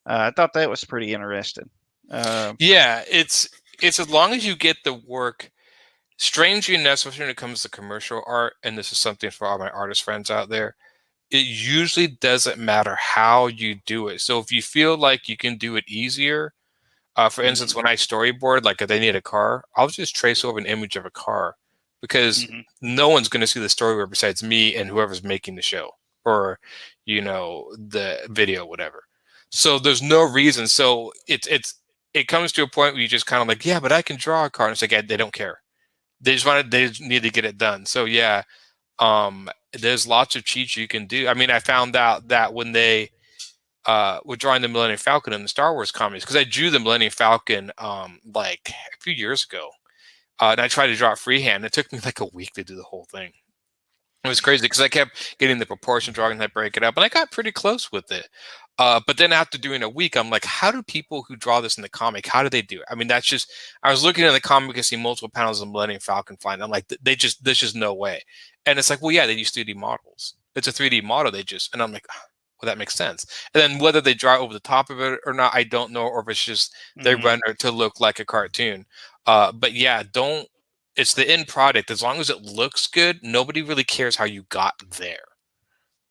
I thought that was pretty interesting. Yeah, it's as long as you get the work. Strangely enough, especially when it comes to commercial art, and this is something for all my artist friends out there, it usually doesn't matter how you do it. So if you feel like you can do it easier, for instance, when I storyboard, like if they need a car, I'll just trace over an image of a car because Mhm. no one's going to see the storyboard besides me and whoever's making the show or, the video, whatever. So there's no reason. So it comes to a point where you just kind of like, yeah, but I can draw a car. And it's like, they don't care. They just need to get it done. So yeah, there's lots of cheats you can do. I mean, I found out that when they were drawing the Millennium Falcon in the Star Wars comics, because I drew the Millennium Falcon like a few years ago, and I tried to draw it freehand. It took me like a week to do the whole thing. It was crazy because I kept getting the proportion drawing and I break it up, and I got pretty close with it. But then after doing a week, I'm like, how do people who draw this in the comic, how do they do it? I mean, that's just, I was looking at the comic and see multiple panels of Millennium Falcon flying. I'm like, there's just no way. And it's like, well, yeah, they use 3D models. It's a 3D model. And I'm like, well, that makes sense. And then whether they draw over the top of it or not, I don't know, or if it's just they Mhm. render it to look like a cartoon. But yeah, it's the end product. As long as it looks good, nobody really cares how you got there.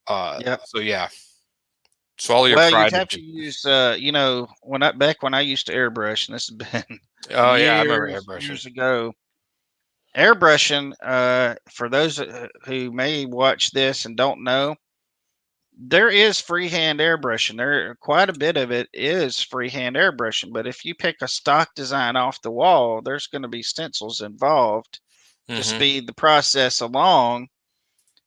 Yep. So yeah. Swallow your Well, you'd pride. have to use, when I used to airbrush, and this has been Oh yeah, I remember years, airbrushing. years ago. Airbrushing, for those who may watch this and don't know, there is freehand airbrushing. There, quite a bit of it is freehand airbrushing. But if you pick a stock design off the wall, there's going to be stencils involved to Hmm. speed the process along.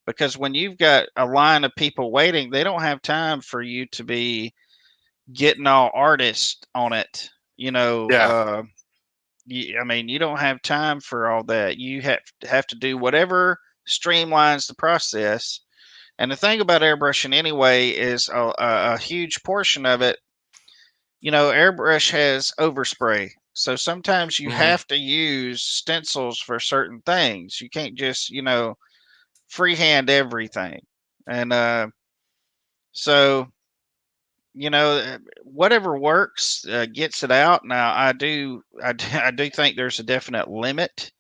Because when you've got a line of people waiting, they don't have time for you to be getting all artist on it. Yeah. I mean, you don't have time for all that. You have to do whatever streamlines the process. And the thing about airbrushing anyway is a huge portion of it. airbrush has overspray. So sometimes you Mhm. have to use stencils for certain things. You can't just, freehand everything. And so, whatever works gets it out. Now, I do think there's a definite limit.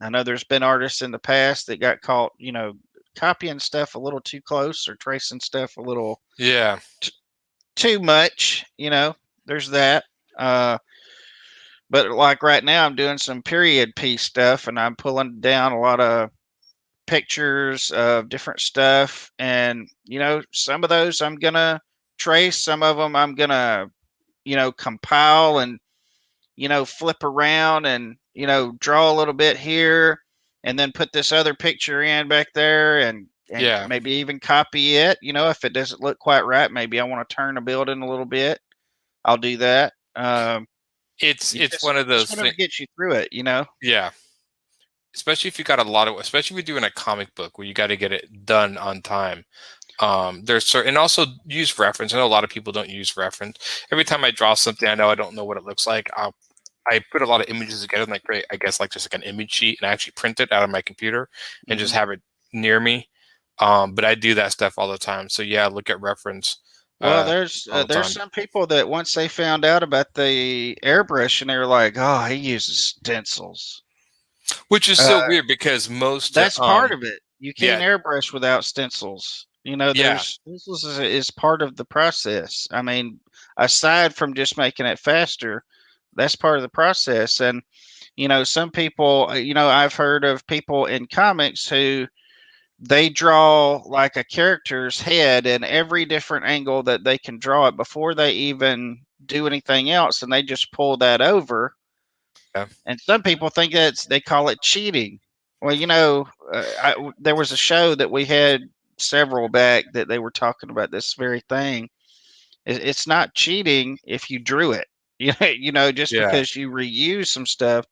I know there's been artists in the past that got caught, copying stuff a little too close or tracing stuff a little Yeah. too much. There's that. Uh, but like right now, I'm doing some period piece stuff, and I'm pulling down a lot of pictures of different stuff, and some of those I'm gonna trace, some of them I'm gonna compile and flip around and draw a little bit here, and then put this other picture in back there, and Yeah. maybe even copy it. If it doesn't look quite right, maybe I want to turn a building a little bit, I'll do that. It's one of Just those whatever things. gets you through it. Yeah. Especially if you got a lot of, especially if you're doing a comic book where you got to get it done on time. There's certain, and also use reference. I know a lot of people don't use reference. Every time I draw something, I know I don't know what it looks like. I put a lot of images together, like I guess like just like an image sheet, and I actually print it out of my computer and just Mhm. have it near me. But I do that stuff all the time. So yeah, look at reference Well, all the there's time, some people that once they found out about the airbrush, and they were like, "Oh, he uses stencils." which is so Uh, weird because most that's part of it. You can't yeah, airbrush without stencils. yeah, There's stencils is part of the process. I mean, aside from just making it faster, that's part of the process. And some people, I've heard of people in comics who they draw like a character's head in every different angle that they can draw it before they even do anything else, and they just pull that over. yeah. And some people think they call it cheating. Well, there was a show that we had several back that they were talking about this very thing. It's not cheating if you drew it. Just Yeah. because you reuse some stuff.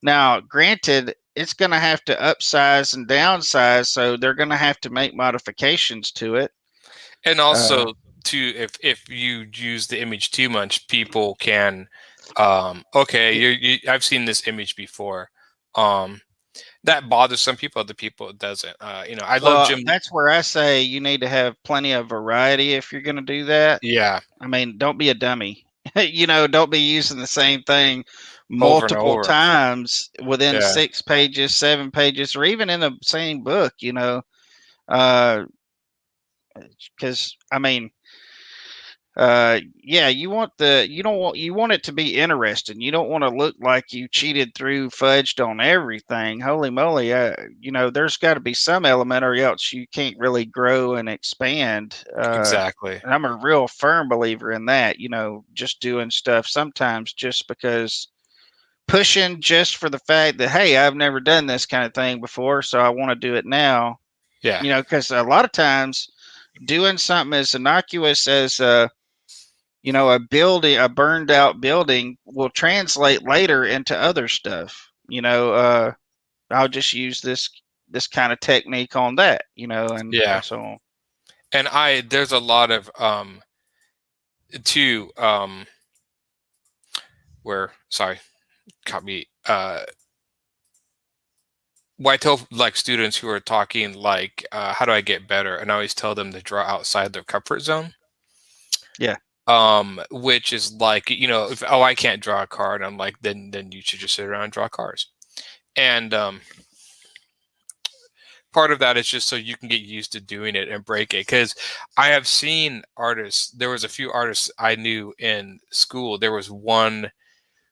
Now, granted, it's going to have to upsize and downsize, so they're going to have to make modifications to it. And Uh, also, too, if you use the image too much, people can, okay, I've seen this image before. Um, that bothers some people. Other people it doesn't. I love well, Jim. that's where I say you need to have plenty of variety if you're going to do that. Yeah, I mean, don't be a dummy. Don't be using the same thing over and multiple over. times within Yeah, 6 pages, 7 pages, or even in the same book. Because I mean, yeah, you want it to be interesting. You don't want to look like you cheated through, fudged on everything. Holy moly! There's got to be some element, or else you can't really grow and expand. exactly. And I'm a real firm believer in that. Just doing stuff sometimes just because pushing just for the fact that, hey, I've never done this kind of thing before, so I want to do it now. Yeah, Because a lot of times doing something as innocuous as a building, a burned out building, will translate later into other stuff. I'll just use this kind of technique on that. And yeah. so on. And there's a lot of too where sorry, caught me. Well, I tell like students who are talking like, how do I get better? And I always tell them to draw outside their comfort zone. Yeah. Which is like, if I can't draw a car, and I'm like, then you should just sit around and draw cars. And part of that is just so you can get used to doing it and break it. Because I have seen artists. There was a few artists I knew in school. There was one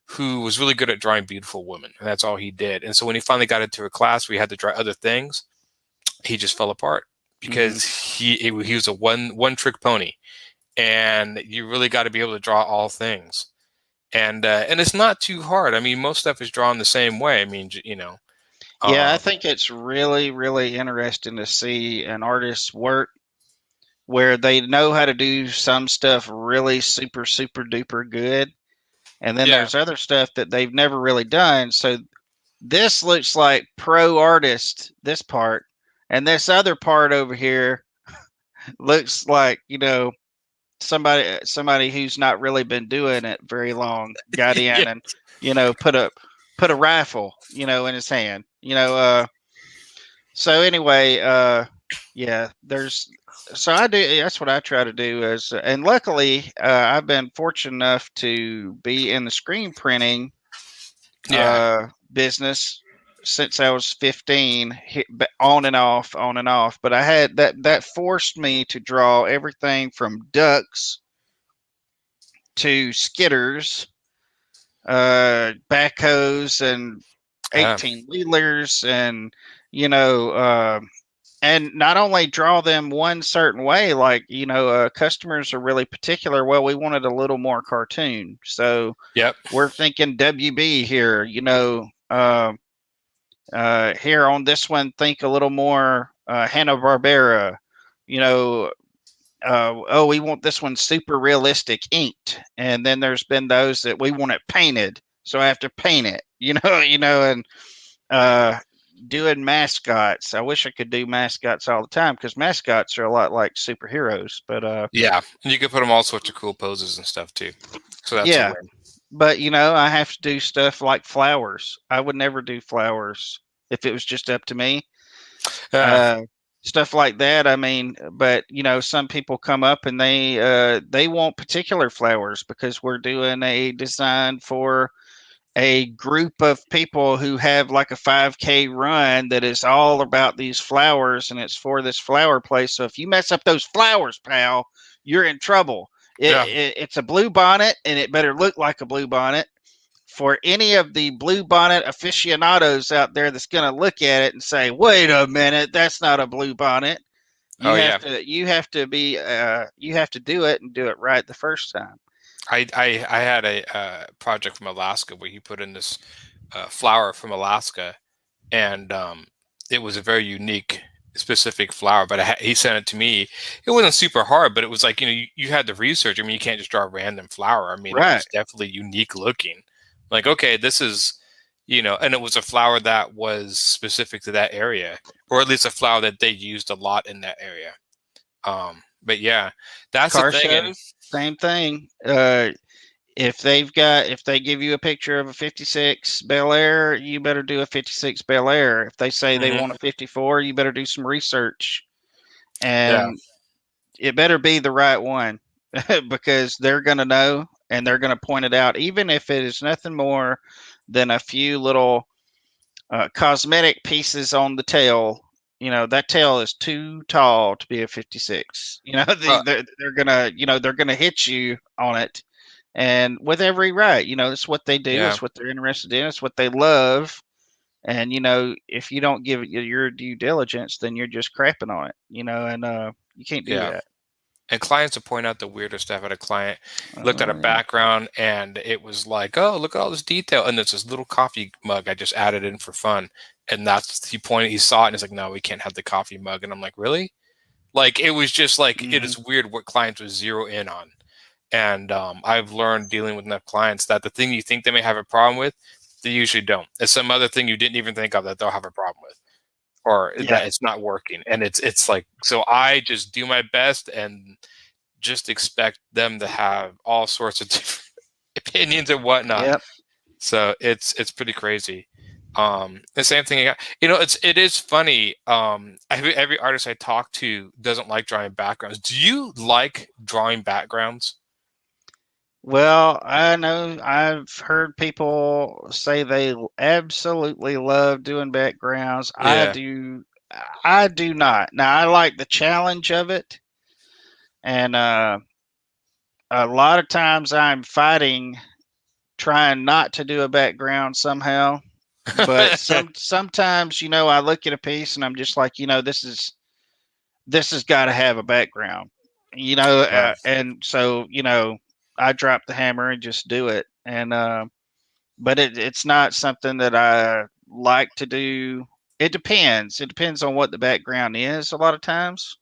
who was really good at drawing beautiful women, and that's all he did. And so when he finally got into a class where he had to draw other things, he just fell apart because he was a one trick pony, and you really got to be able to draw all things. And it's not too hard. I mean, most stuff is drawn the same way. I mean, Yeah, I think it's really, really interesting to see an artist's work where they know how to do some stuff really super, super duper good. And then yeah, there's other stuff that they've never really done. So this looks like pro artist, this part. And this other part over here looks like, somebody who's not really been doing it very long got in Yeah. and put a rifle in his hand. So anyway, yeah, so I do. That's what I try to do. And luckily, I've been fortunate enough to be in the screen printing business since I was 15, on and off, on and off. But I had that forced me to draw everything from ducks to skitters, backhoes, and 18 wheelers, and you know, and not only draw them one certain way, like customers are really particular. Well, we wanted a little more cartoon, so Yep. we're thinking WB here. Here on this one, think a little more Hanna-Barbera. Oh, we want this one super realistic inked, and then there's been those that we want it painted, so I have to paint it. And doing mascots. I wish I could do mascots all the time because mascots are a lot like superheroes. But Yeah, and you can put them all sorts of cool poses and stuff too. So that's yeah, a win. but I have to do stuff like flowers. I would never do flowers if it was just up to me. Stuff like that. I mean, but some people come up and they want particular flowers because we're doing a design for a group of people who have like a 5K run that is all about these flowers, and it's for this flower place. So if you mess up those flowers, pal, you're in trouble. It's a blue bonnet, and it better look like a blue bonnet. For any of the blue bonnet aficionados out there that's going to look at it and say, "Wait a minute, that's not a blue bonnet," you have to do it and do it right the first time. I had a project from Alaska where he put in this flower from Alaska, and it was a very unique, specific flower. But he sent it to me. It wasn't super hard, but it was like you had the research. I mean, you can't just draw a random flower. I mean, It was definitely unique looking. Like, okay, this is and it was a flower that was specific to that area, or at least a flower that they used a lot in that area. But yeah, that's Car the thing. shows, same thing. If they give you a picture of a 56 Bel Air, you better do a 56 Bel Air. If they say they want a 54, you better do some research, and it better be the right one because they're going to know and they're going to point it out, even if it is nothing more than a few little cosmetic pieces on the tail. That tail is too tall to be a 56. They're gonna hit you on it, and with every right. It's what they do. Yeah. It's what they're interested in. It's what they love. And if you don't give it your due diligence, then you're just crapping on it. And you can't do that. And clients will point out the weirdest stuff. At a client looked at a background and it was like, oh, look at all this detail. And there's this little coffee mug I just added in for fun. And he saw it and he's like, no, we can't have the coffee mug. And I'm like, really? Like, it was just like, it is weird what clients would zero in on. And I've learned dealing with enough clients that the thing you think they may have a problem with, they usually don't. It's some other thing you didn't even think of that they'll have a problem with, or that it's not working. And it's like, so I just do my best and just expect them to have all sorts of different opinions and whatnot. Yep. So it's pretty crazy. The same thing, it is funny. Every artist I talk to doesn't like drawing backgrounds. Do you like drawing backgrounds? Well, I know I've heard people say they absolutely love doing backgrounds. Yeah. I do not. Now, I like the challenge of it, and a lot of times I'm fighting trying not to do a background somehow. But sometimes, I look at a piece and I'm just like, this has got to have a background, and so, I drop the hammer and just do it. And, but it's not something that I like to do. It depends. It depends on what the background is a lot of times.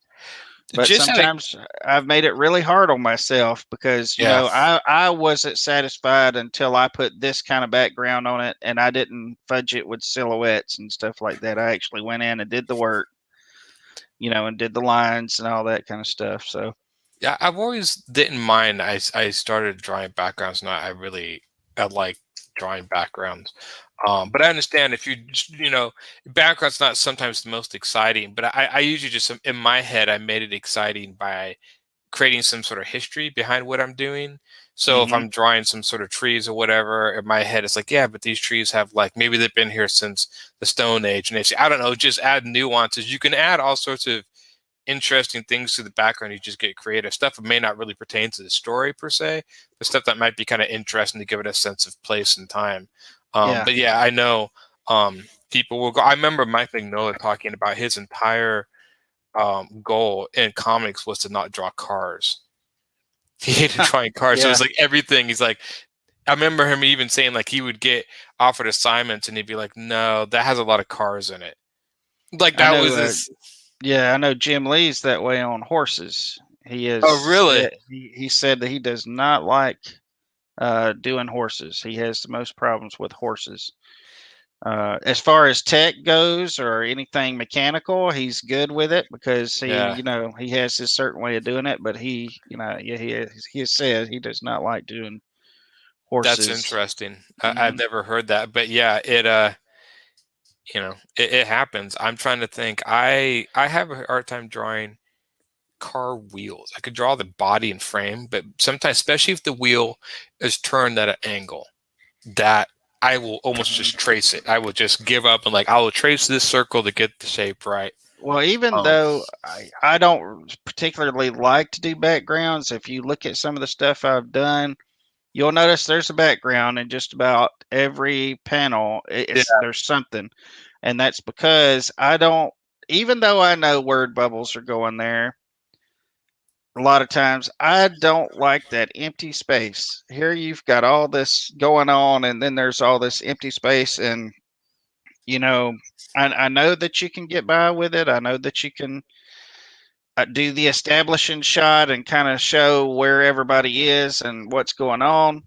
But sometimes I've made it really hard on myself because, I wasn't satisfied until I put this kind of background on it, and I didn't fudge it with silhouettes and stuff like that. I actually went in and did the work, and did the lines and all that kind of stuff. So, Yeah, I've always didn't mind. I started drawing backgrounds, and I like drawing backgrounds. But I understand if background's not sometimes the most exciting. But I usually just in my head I made it exciting by creating some sort of history behind what I'm doing. So if Hmm. I'm drawing some sort of trees or whatever, in my head it's like, yeah, but these trees have like maybe they've been here since the Stone Age, and they say, I don't know, just add nuances. You can add all sorts of interesting things to the background. You just get creative stuff that may not really pertain to the story per se, but stuff that might be kind of interesting to give it a sense of place and time. Yeah. But yeah, I know people will go. I remember Mike Mignola talking about his entire goal in comics was to not draw cars. He hated drawing cars. So Yeah. it's like everything. He's like, I remember him even saying like he would get offered assignments and he'd be like, no, that has a lot of cars in it. Like I that know. was his. Yeah, I know Jim Lee's that way on horses. He Oh, is. really? He said that he does not like doing horses. He has the most problems with horses. As far as tech goes or anything mechanical, he's good with it because Yeah. he has his certain way of doing it. But yeah, he has said he does not like doing That's horses. interesting. I've Hmm. never heard that, but yeah, it happens. I'm trying to think. I have a hard time drawing car wheels. I could draw the body and frame, but sometimes, especially if the wheel is turned at an angle, that I will almost just trace it. I will just give up and like I will trace this circle to get the shape right. Well, even Um, though I don't particularly like to do backgrounds, if you look at some of the stuff I've done, you'll notice there's a background in just about every panel. yeah, There's something, and that's because I don't. Even though I know word bubbles are going there, a lot of times I don't like that empty space. Here you've got all this going on, and then there's all this empty space, and you know, I know that you can get by with it. I know that you can do the establishing shot and kind of show where everybody is and what's going on,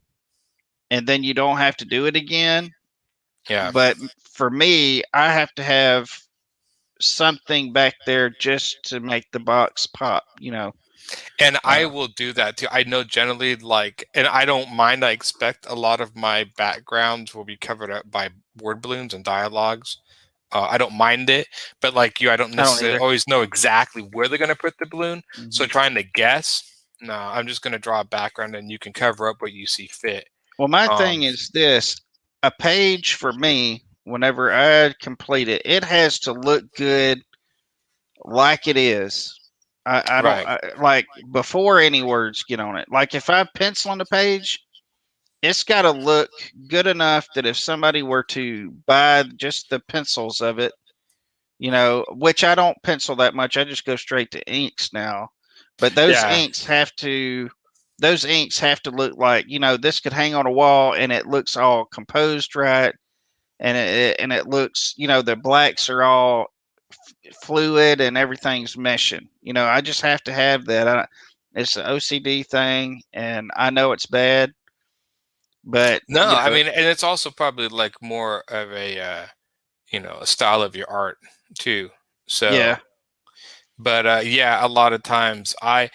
and then you don't have to do it again. yeah. But for me, I have to have something back there just to make the box pop. And I Uh, will do that too. I know generally like, and I don't mind. I expect a lot of my backgrounds will be covered up by word balloons and dialogues. I don't mind it, but like you, I don't I don't necessarily either. always know exactly where they're going to put the balloon. So Hmm. trying to guess, no, I'm just going to draw a background and you can cover up what you see fit. Well, my Um, thing is this: a page for me, whenever I complete it, it has to look good like it is. I don't right. like before any words get on it. Like if I pencil on the page, it's got to look good enough that if somebody were to buy just the pencils of it, which I don't pencil that much, I just go straight to inks now. But Yeah. those inks have to look like, this could hang on a wall and it looks all composed right, and it looks, the blacks are all fluid and everything's meshing. I just have to have that. It's an OCD thing, and I know it's bad, but No, I mean, and it's also probably like more of a style of your art too. So, yeah. but yeah, a lot of times I've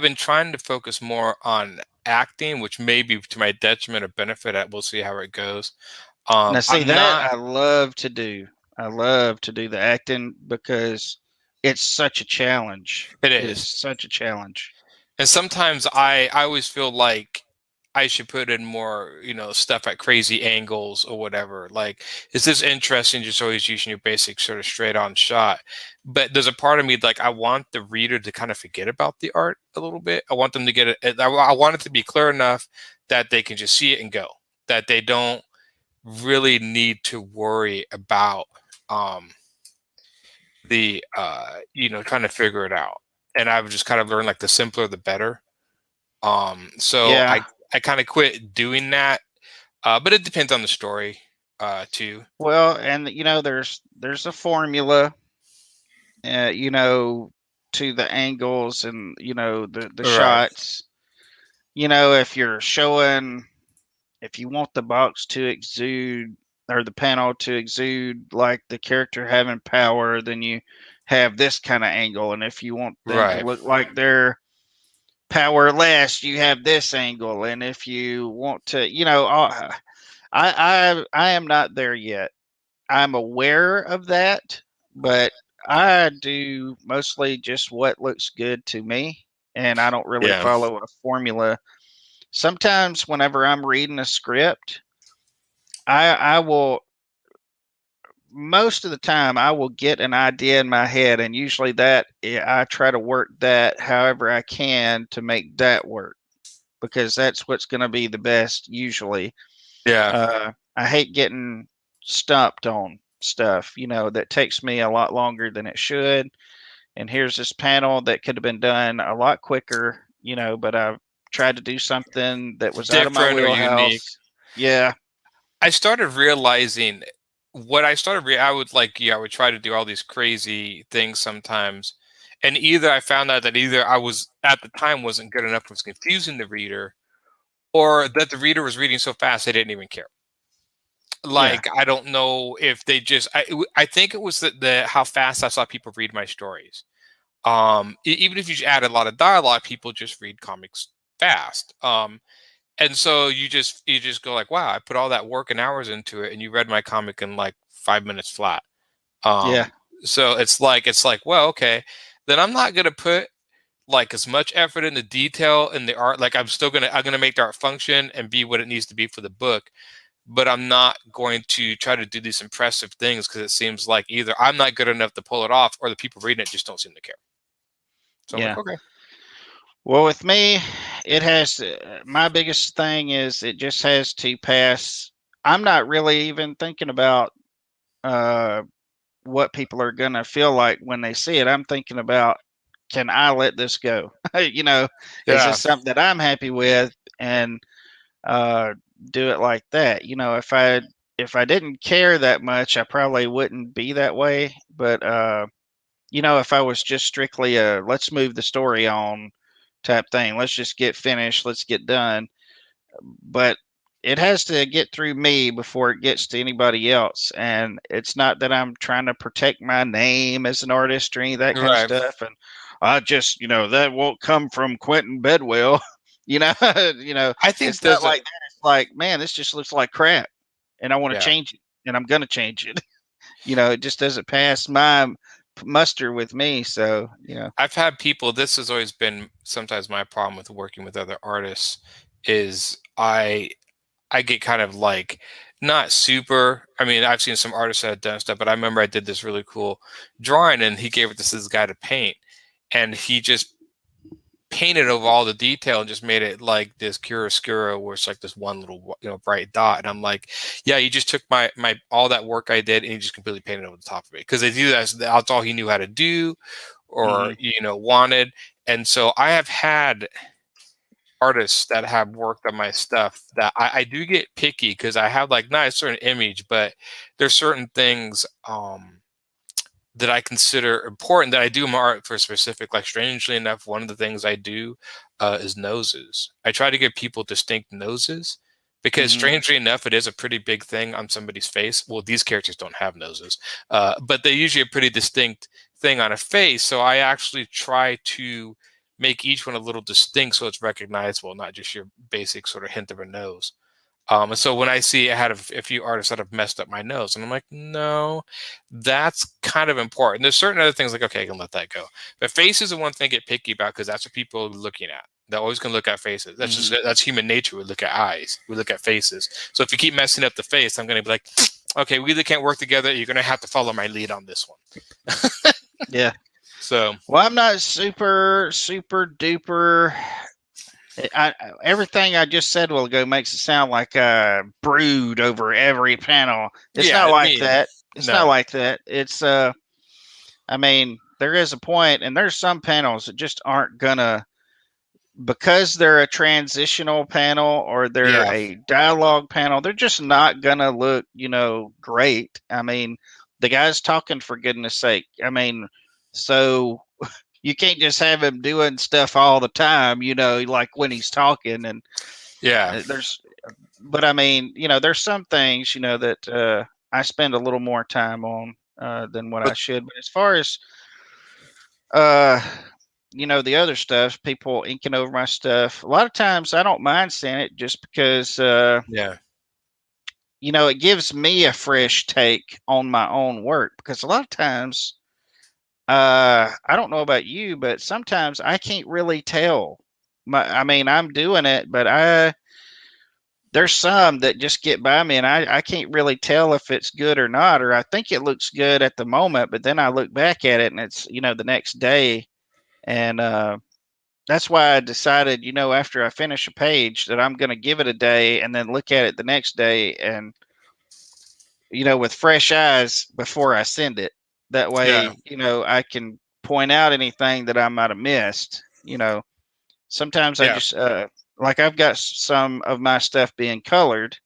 been trying to focus more on acting, which may be to my detriment or benefit. We'll see how it goes. Now, see I'm that not. I love to do. I love to do the acting because it's such a challenge. It It is is. such a challenge. And sometimes I always feel like I should put in more, stuff at crazy angles or whatever. Like, is this interesting? Just always using your basic sort of straight on shot. But there's a part of me like I want the reader to kind of forget about the art a little bit. I want them to get it. I want it to be clear enough that they can just see it and go. That they don't really need to worry about um trying to figure it out. And I've just kind of learned like the simpler the better. So Yeah. I kind of quit doing that. But it depends on the story, too. Well, and there's a formula, to the angles and the Right. shots. If you want the box to exude or the panel to exude like the character having power, then you have this kind of angle. And if you want them to Right. look like they're power less, you have this angle, and if you want to, I am not there yet. I'm aware of that, but I do mostly just what looks good to me, and I don't really Yeah. follow a formula. Sometimes, whenever I'm reading a script, I will most of the time I will get an idea in my head, and usually I try to work that however I can to make that work because that's what's going to be the best usually. Yeah. I hate getting stumped on stuff, that takes me a lot longer than it should. And here's this panel that could have been done a lot quicker, but I've tried to do something that was out of my Different or unique. wheelhouse. Yeah. I started realizing what I started. I would I would try to do all these crazy things sometimes, and either I found out that either I was at the time wasn't good enough, was confusing the reader, or that the reader was reading so fast they didn't even care. Yeah. Like I don't know if they just. I think it was the how fast I saw people read my stories. Even if you add a lot of dialogue, people just read comics fast. And so you just go like, wow, I put all that work and hours into it, and you read my comic in like 5 minutes flat. Yeah. So it's like, well, okay, then I'm not gonna put like as much effort in the detail in the art. Like I'm gonna make the art function and be what it needs to be for the book, but I'm not going to try to do these impressive things because it seems like either I'm not good enough to pull it off, or the people reading it just don't seem to care. So I'm Yeah. like, okay, Well, with me, it has my biggest thing is it just has to pass. I'm not really even thinking about uh, what people are going to feel like when they see it. I'm thinking about, can I let this go? Is yeah, this something that I'm happy with, and uh, do it like that? If I didn't care that much, I probably wouldn't be that way. But if I was just strictly a let's move the story on type thing, let's just get finished, let's get done. But it has to get through me before it gets to anybody else. And it's not that I'm trying to protect my name as an artist or any of that kind of right. stuff. And I just, that won't come from Quentin Bedwell. you know, I think it's not there's a like that. It's like, man, this just looks like crap. And I want to yeah. change it. And I'm going to change it. It just doesn't pass my muster with me. So, I've had people. This has always been sometimes my problem with working with other artists is I get kind of like not super. I mean, I've seen some artists that have done stuff, but I remember I did this really cool drawing, and he gave it to this guy to paint, and he just painted over all the detail and just made it like this chiaroscuro where it's like this one little bright dot. And I'm like, yeah, you just took my all that work I did and he just completely painted over the top of it because they do that's all he knew how to do or mhm. wanted. And so I have had artists that have worked on my stuff that I do get picky because I have like not a certain image, but there's certain things that I consider important that I do my art for specific. Like strangely enough, one of the things I do is noses. I try to give people distinct noses because Mhm. strangely enough, it is a pretty big thing on somebody's face. Well, these characters don't have noses, but they're usually a pretty distinct thing on a face. So I actually try to make each one a little distinct so it's recognizable, not just your basic sort of hint of a nose. And so when I see I had a few artists that have messed up my nose, and I'm like, no, that's kind of important. There's certain other things like, okay, I can let that go. But faces are one thing I get picky about because that's what people are looking at. They're always going to look at faces. That's human nature. We look at eyes. We look at faces. So if you keep messing up the face, I'm going to be like, okay, we either can't work together. You're going to have to follow my lead on this one. Yeah. So Well, I'm not super, super duper. Everything I just said a while ago makes it sound like brood over every panel. It's yeah, not like me, that. It's not no, like that. It's I mean, there is a point, and there's some panels that just aren't gonna because they're a transitional panel or they're yeah, a dialogue panel. They're just not gonna look, great. I mean, the guy's talking for goodness sake. I mean, so you can't just have him doing stuff all the time, like when he's talking. And yeah. but I mean, there's some things, that I spend a little more time on than what I But should. But as far as uh, the other stuff, people inking over my stuff. A lot of times I don't mind seeing it just because, Yeah. it gives me a fresh take on my own work. Because a lot of times, I don't know about you, but sometimes I can't really tell. I mean, I'm doing it, but there's some that just get by me, and I can't really tell if it's good or not, or I think it looks good at the moment, but then I look back at it and it's the next day, and that's why I decided, after I finish a page, that I'm going to give it a day and then look at it the next day, and with fresh eyes before I send it. That Yeah. way, I can point out anything that I might have missed. Sometimes I Yeah. just like I've got some of my stuff being colored.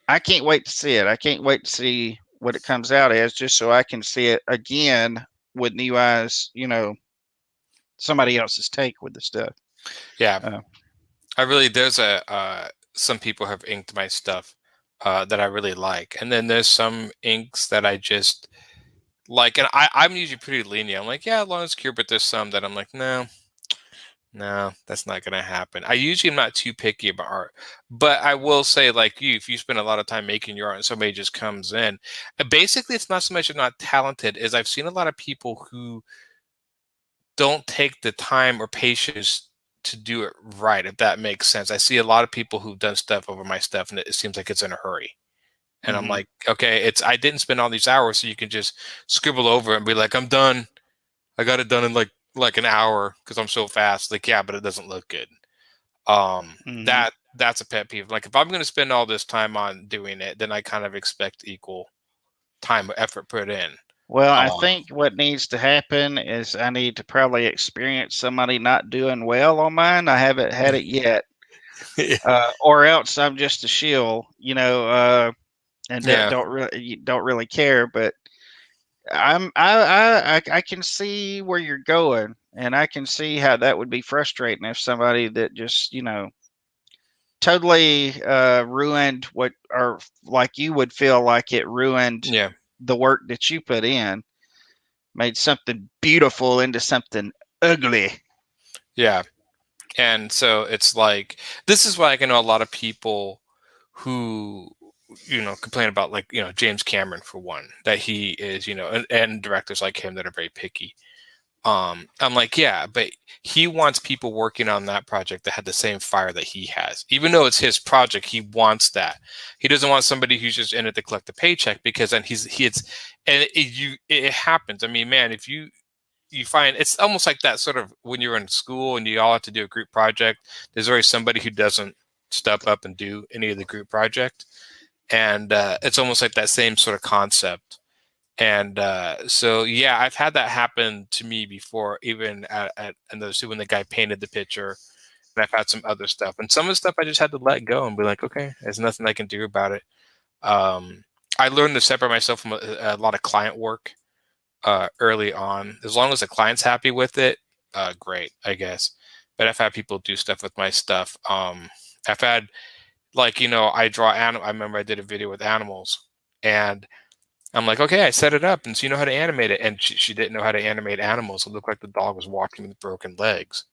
I can't wait to see it. I can't wait to see what it comes out as, just so I can see it again with new eyes. Somebody else's take with the stuff. Yeah. Uh, there's some people have inked my stuff that I really like. And then there's some inks that I just like, and I'm usually pretty lenient. I'm like, yeah, as long as it's cure, but there's some that I'm like, no, that's not gonna happen. I usually am not too picky about art, but I will say, like you, if you spend a lot of time making your art and somebody just comes in, basically it's not so much you're not talented, is I've seen a lot of people who don't take the time or patience to do it right, if that makes sense. I see a lot of people who've done stuff over my stuff, and it seems like it's in a hurry. And I'm mhm. like, okay, I didn't spend all these hours, so you can just scribble over it and be like, I'm done. I got it done in like an hour because I'm so fast. Like, yeah, but it doesn't look good. Mhm. That's a pet peeve. Like, if I'm going to spend all this time on doing it, then I kind of expect equal time or effort put in. Well, I Um, think what needs to happen is I need to probably experience somebody not doing well on mine. I haven't had it yet, or else I'm just a shill, and yeah, don't really care. But I can see where you're going, and I can see how that would be frustrating if somebody that just totally ruined what, or like you would feel like it ruined yeah, the work that you put in, made something beautiful into something ugly. yeah. And so it's like, this is why I know a lot of people who, complain about, like, James Cameron, for one, that he is, and directors like him that are very picky. I'm like, yeah, but he wants people working on that project that had the same fire that he has. Even though it's his project, he wants that. He doesn't want somebody who's just in it to collect a paycheck, because then it happens. I mean, man, if you find, it's almost like that sort of when you're in school and you all have to do a group project, there's always somebody who doesn't step up and do any of the group project. And it's almost like that same sort of concept. And so, yeah, I've had that happen to me before, even at another school, when the guy painted the picture. And I've had some other stuff. And some of the stuff I just had to let go and be like, okay, there's nothing I can do about it. Um, I learned to separate myself from a lot of client work early on. As long as the client's happy with it, great, I guess. But I've had people do stuff with my stuff. I've had, like, I draw I remember I did a video with animals, and I'm like, okay, I set it up, and so you know how to animate it. And she didn't know how to animate animals. It looked like the dog was walking with broken legs.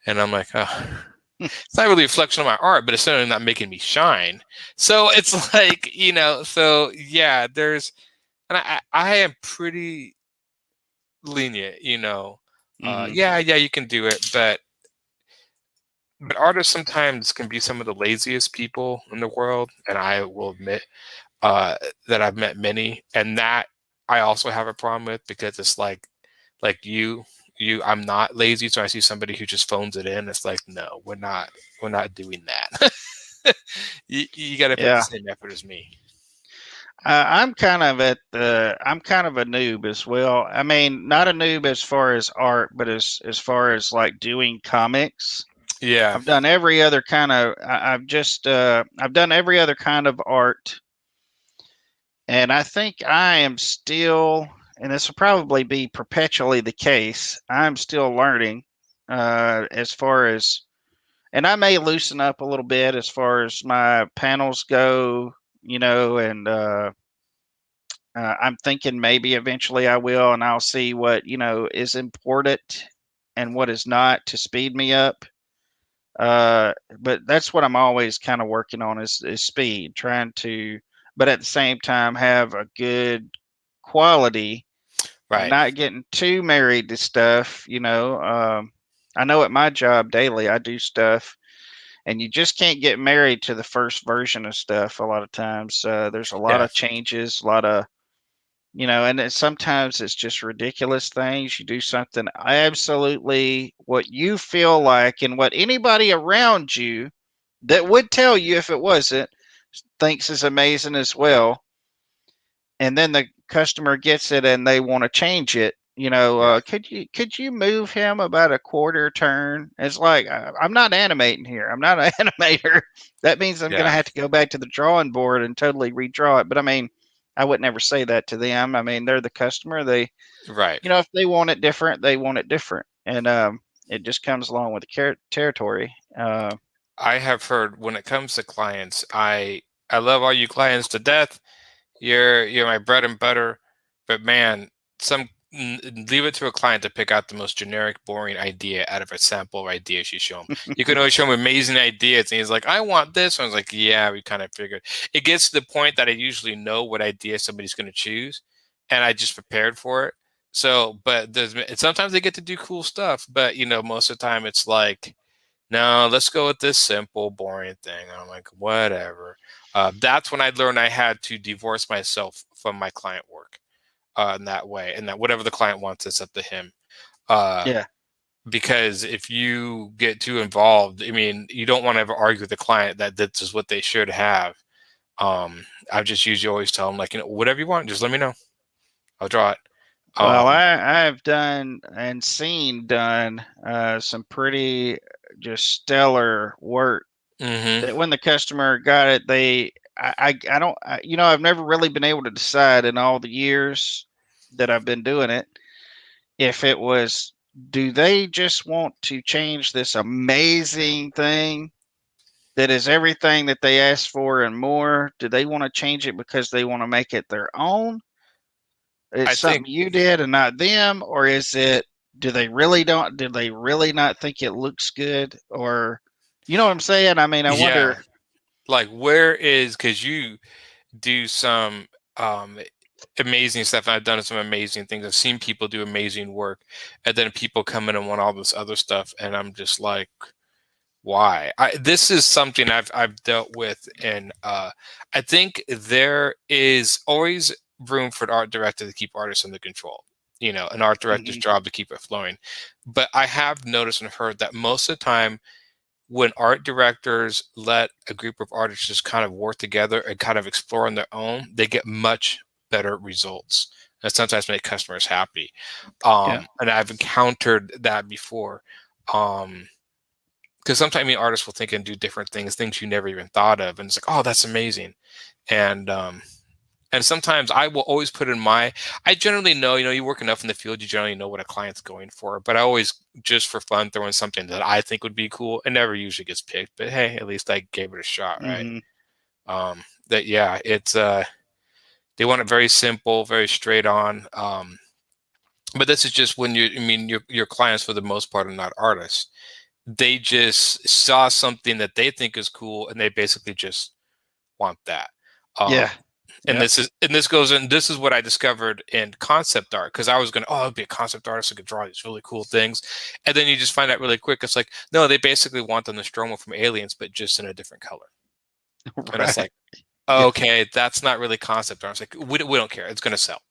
And I'm like, oh, it's not really a reflection of my art, but it's certainly not making me shine. So it's like, so yeah, and I am pretty lenient, Hmm. yeah, you can do it, but artists sometimes can be some of the laziest people in the world, and I will admit that I've met many, and that I also have a problem with, because it's like I'm not lazy, so I see somebody who just phones it in. It's like, no, we're not doing that. You got to put the Yeah. same effort as me. I'm kind of a noob as well. I mean, not a noob as far as art, but as far as like doing comics. Yeah, I've done every other kind of. I've done every other kind of art, and I think I am still, and this will probably be perpetually the case. I'm still learning as far as, and I may loosen up a little bit as far as my panels go, and I'm thinking maybe eventually I will, and I'll see what is important and what is not to speed me up. But that's what I'm always kind of working on is speed, trying to, but at the same time have a good quality and Right. not getting too married to stuff. I know at my job daily, I do stuff and you just can't get married to the first version of stuff. A lot of times, there's a lot Yeah. of changes, a lot of, and sometimes it's just ridiculous things. You do something absolutely what you feel like and what anybody around you that would tell you if it wasn't thinks is amazing as well. And then the customer gets it and they want to change it. Yeah. Could you move him about a quarter turn? It's like I'm not animating here. I'm not an animator. That means I'm gonna Yeah. have to go back to the drawing board and totally redraw it. But I mean, I would never say that to them. I mean, they're the customer. They, Right. if they want it different, they want it different, and it just comes along with the territory. I have heard when it comes to clients, I love all you clients to death. You're my bread and butter, but man, leave it to a client to pick out the most generic, boring idea out of a sample of ideas you show him. You can always show him amazing ideas, and he's like, "I want this." I was like, "Yeah, we kind of figured." It gets to the point that I usually know what idea somebody's going to choose, and I just prepared for it. So, but sometimes they get to do cool stuff, but most of the time it's like, no, let's go with this simple, boring thing. And I'm like, whatever. That's when I learned I had to divorce myself from my client work in that way, and that whatever the client wants, it's up to him. Yeah, Because if you get too involved, I mean, you don't want to ever argue with the client that this is what they should have. I just usually always tell them, like, whatever you want, just let me know. I'll draw it. well, I've done and seen done some pretty just stellar work Mhm. that when the customer got it, I don't, I've never really been able to decide in all the years that I've been doing it if it was, do they just want to change this amazing thing that is everything that they asked for and more? Do they want to change it because they want to make it their own? I It's think, something you did and not them, or is it? Do they really don't? Do they really not think it looks good, or you know what I'm saying? I mean, I yeah, wonder. like because you do some amazing stuff. I've done some amazing things. I've seen people do amazing work, and then people come in and want all this other stuff, and I'm just like, why? This is something I've dealt with, and I think there is always room for an art director to keep artists under control. An art director's Mhm. job to keep it flowing. But I have noticed and heard that most of the time, when art directors let a group of artists just kind of work together and kind of explore on their own, they get much better results. And sometimes make customers happy. Yeah. And I've encountered that before. Because sometimes artists will think and do different things you never even thought of, and it's like, oh, that's amazing. And sometimes I will always put in I generally know, you work enough in the field, you generally know what a client's going for. But I always, just for fun, throw in something that I think would be cool. It never usually gets picked, but hey, at least I gave it a shot, right? Hmm. It's they want it very simple, very straight on. But this is just when your clients for the most part are not artists. They just saw something that they think is cool, and they basically just want that. Yeah. And Yep. this is what I discovered in concept art, because I was going, I'll be a concept artist, I could draw these really cool things. And then you just find out really quick, it's like, no, they basically want the Nostromo from Aliens, but just in a different color. And it's Right. like, okay, that's not really concept art. It's like, we don't care. It's going to sell.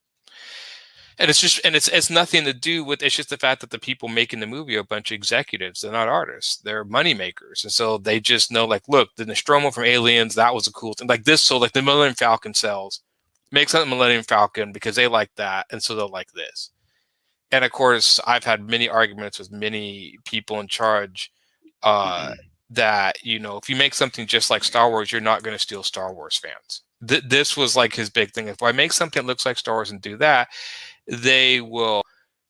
And it's nothing to do with, it's just the fact that the people making the movie are a bunch of executives. They're not artists. They're money makers. And so they just know, like, look, the Nostromo from Aliens, that was a cool thing. Like this, so like the Millennium Falcon sells. Make something Millennium Falcon because they like that, and so they'll like this. And of course, I've had many arguments with many people in charge that, if you make something just like Star Wars, you're not going to steal Star Wars fans. This was like his big thing. If I make something that looks like Star Wars and do that, they will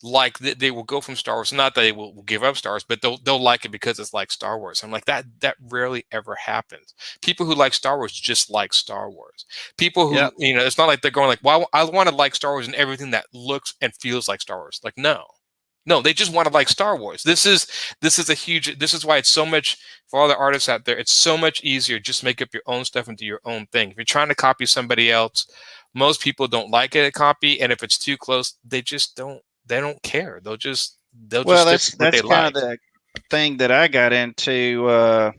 they will go from Star Wars. Not that they will give up Star Wars, but they'll like it because it's like Star Wars. I'm like, that rarely ever happens. People who like Star Wars just like Star Wars. People who, Yep. it's not like they're going like, well, I want to like Star Wars and everything that looks and feels like Star Wars. Like, no, No, they just want to like Star Wars. This is a huge. This is why it's so much for all the artists out there. It's so much easier. Just make up your own stuff and do your own thing. If you're trying to copy somebody else, most people don't like it a copy, and if it's too close, they just don't. They don't care. They'll just Well, stick with what they that's kind like. of the thing that I got into.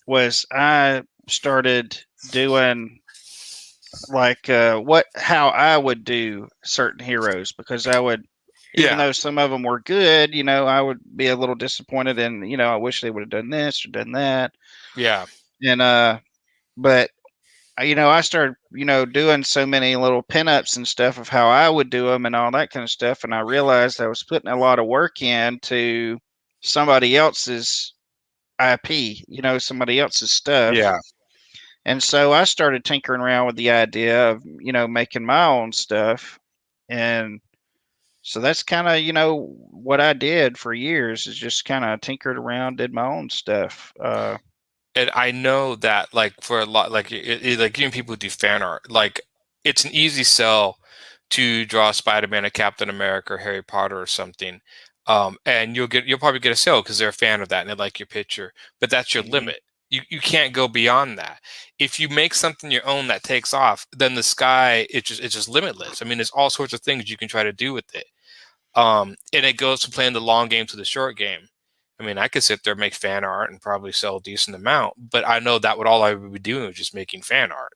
Was I started doing like how I would do certain heroes, because I would, even Yeah, though some of them were good, I would be a little disappointed, and I wish they would have done this or done that. yeah, And but I started doing so many little pinups and stuff of how I would do them and all that kind of stuff, and I realized I was putting a lot of work into somebody else's IP, somebody else's stuff. yeah. And so I started tinkering around with the idea of, making my own stuff. And so that's kind of, what I did for years, is just kind of tinkered around, did my own stuff. And I know that like for a lot, like like even people who do fan art, like it's an easy sell to draw Spider-Man or Captain America or Harry Potter or something. And you'll probably get a sale because they're a fan of that and they like your picture, but that's your Mhm. limit. You can't go beyond that. If you make something your own that takes off, then the sky it's just limitless. I mean, there's all sorts of things you can try to do with it. And it goes to playing the long game to the short game. I mean, I could sit there and make fan art and probably sell a decent amount, but I know that all I would be doing was just making fan art.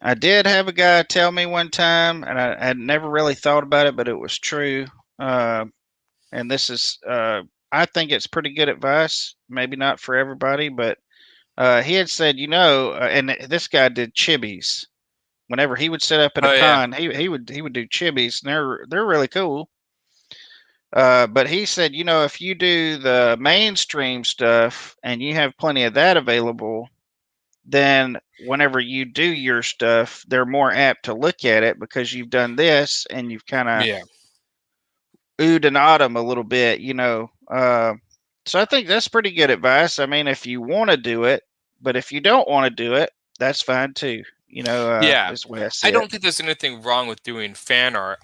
I did have a guy tell me one time, and I had never really thought about it, but it was true. And this is, I think it's pretty good advice. Maybe not for everybody, but he had said, and this guy did chibis. Whenever he would set up at a Oh yeah, con, he would do chibis, and they're really cool. But he said, if you do the mainstream stuff and you have plenty of that available, then whenever you do your stuff, they're more apt to look at it because you've done this and you've kind of yeah, oohed and awed them a little bit, So I think that's pretty good advice. I mean, if you want to do it, but if you don't want to do it, that's fine too. yeah. Is the way I see I it. don't think there's anything wrong with doing fan art.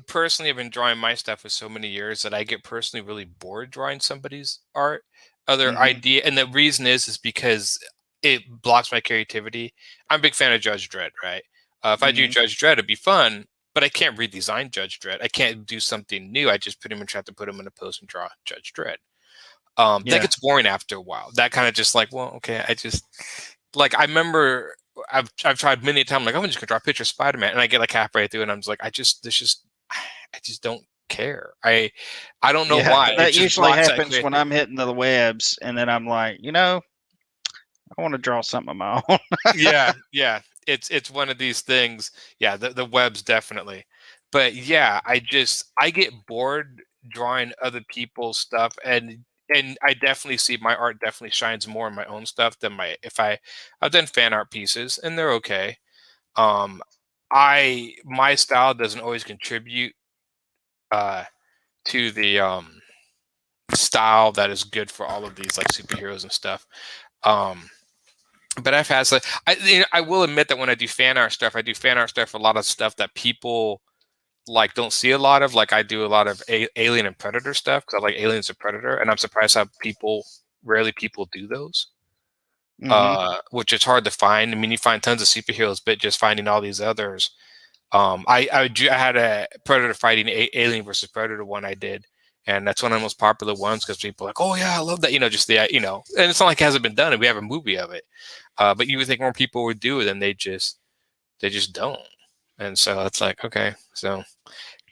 Personally have been drawing my stuff for so many years that I get personally really bored drawing somebody's art, other Hmm. idea, and the reason is because it blocks my creativity. I'm a big fan of Judge Dredd, right? If I do Hmm. Judge Dredd, it'd be fun, but I can't redesign Judge Dredd. I can't do something new. I just pretty much have to put him in a pose and draw Judge Dredd. That Yeah. gets boring after a while. That kind of just like, well, okay, I just like I remember I've tried many times. Like I'm just gonna draw a picture of Spider-Man, and I get like halfway through, and I'm just like, I just don't care. I don't know Yeah. why. It That just usually blocks that happens when creativity. I'm hitting the webs, and then I'm like, I want to draw something of my own. Yeah, yeah. It's one of these things. Yeah, the webs definitely. But yeah, I get bored drawing other people's stuff, and I definitely see my art definitely shines more in my own stuff than my if I've done fan art pieces and they're okay. Um I my style doesn't always contribute uh to the style that is good for all of these like superheroes and stuff. Um but I've had like I will admit that when I do fan art stuff, I do fan art stuff for a lot of stuff that people like don't see a lot of. Like I do a lot of Alien and Predator stuff because I like Aliens and Predator, and I'm surprised how rarely people do those. Hmm. Which is hard to find. I mean, you find tons of superheroes, but just finding all these others. I had a Predator fighting Alien versus Predator one I did, and that's one of the most popular ones because people are like, oh yeah, I love that. Just the and it's not like it hasn't been done, and we have a movie of it. But you would think more people would do it, and they just don't. And so it's like, okay, so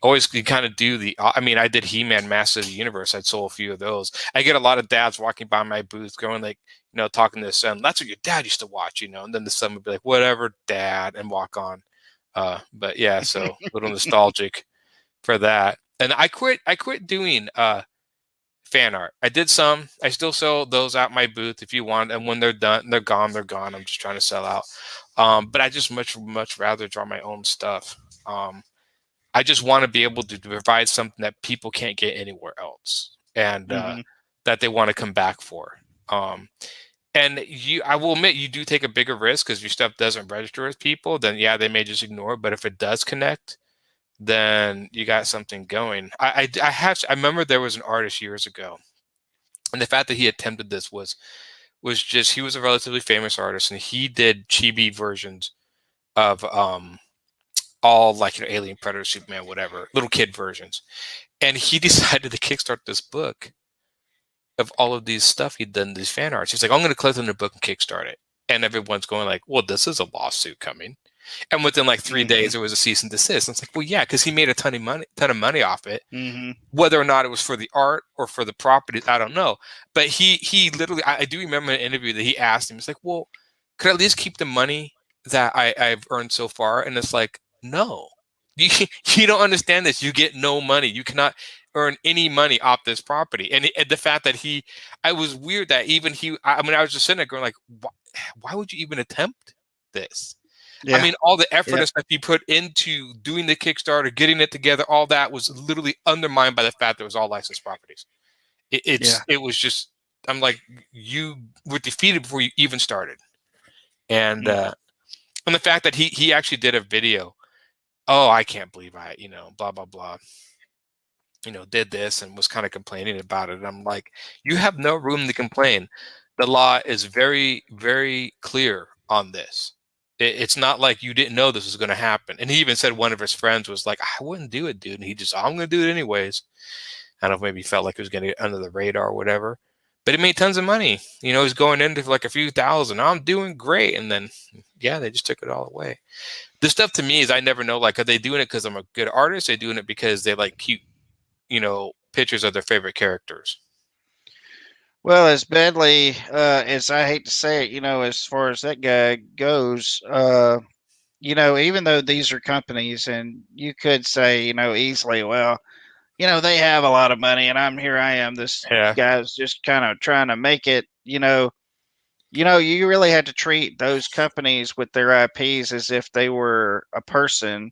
always you kind of do the. I mean, I did He-Man Master of the Universe. I'd sold a few of those. I get a lot of dads walking by my booth, going like, talking to their son. That's what your dad used to watch, and then the son would be like, whatever, dad, and walk on. But yeah, so a little nostalgic for that. And I quit doing fan art. I did some. I still sell those at my booth if you want. And when they're done, they're gone. They're gone. I'm just trying to sell out. But I just much rather draw my own stuff. I just want to be able to provide something that people can't get anywhere else, and Hmm. that they want to come back for. And I will admit, you do take a bigger risk because your stuff doesn't register with people. Then yeah, they may just ignore it. But if it does connect, then you got something going. I remember there was an artist years ago, and the fact that he attempted this was just, he was a relatively famous artist, and he did chibi versions of all, like, Alien, Predator, Superman, whatever, little kid versions. And he decided to kickstart this book of all of these stuff he'd done, these fan arts. He's like, I'm going to collect them in a book and kickstart it. And everyone's going like, well, this is a lawsuit coming. And within like 3 days, there was a cease and desist. And it's like, well, yeah, because he made a ton of money off it. Mm-hmm. Whether or not it was for the art or for the property, I don't know. But he literally, I do remember an interview that he asked him, he's like, well, could I at least keep the money that I've earned so far? And it's like, no, you don't understand this. You get no money. You cannot earn any money off this property. And the fact that I was weird that even I mean, I was just sitting there going like, why would you even attempt this? Yeah. I mean, all the effort and stuff you put into doing the Kickstarter, getting it together, all that was literally undermined by the fact that it was all licensed properties. It was just, I'm like, you were defeated before you even started. And and the fact that he actually did a video, oh, I can't believe blah blah blah, did this, and was kind of complaining about it. And I'm like, you have no room to complain. The law is very, very clear on this. It's not like you didn't know this was going to happen. And he even said one of his friends was like, I wouldn't do it, dude. And he just, I'm going to do it anyways. I don't know if maybe he felt like he was going to get under the radar or whatever. But he made tons of money. He's going into like a few thousand. I'm doing great. And then, yeah, they just took it all away. The stuff to me is, I never know, like, are they doing it because I'm a good artist? Are they doing it because they like cute, pictures of their favorite characters? Well, as badly as I hate to say it, as far as that guy goes, even though these are companies, and you could say, easily, well, they have a lot of money, and I am, this guy's just kind of trying to make it, you really had to treat those companies with their IPs as if they were a person,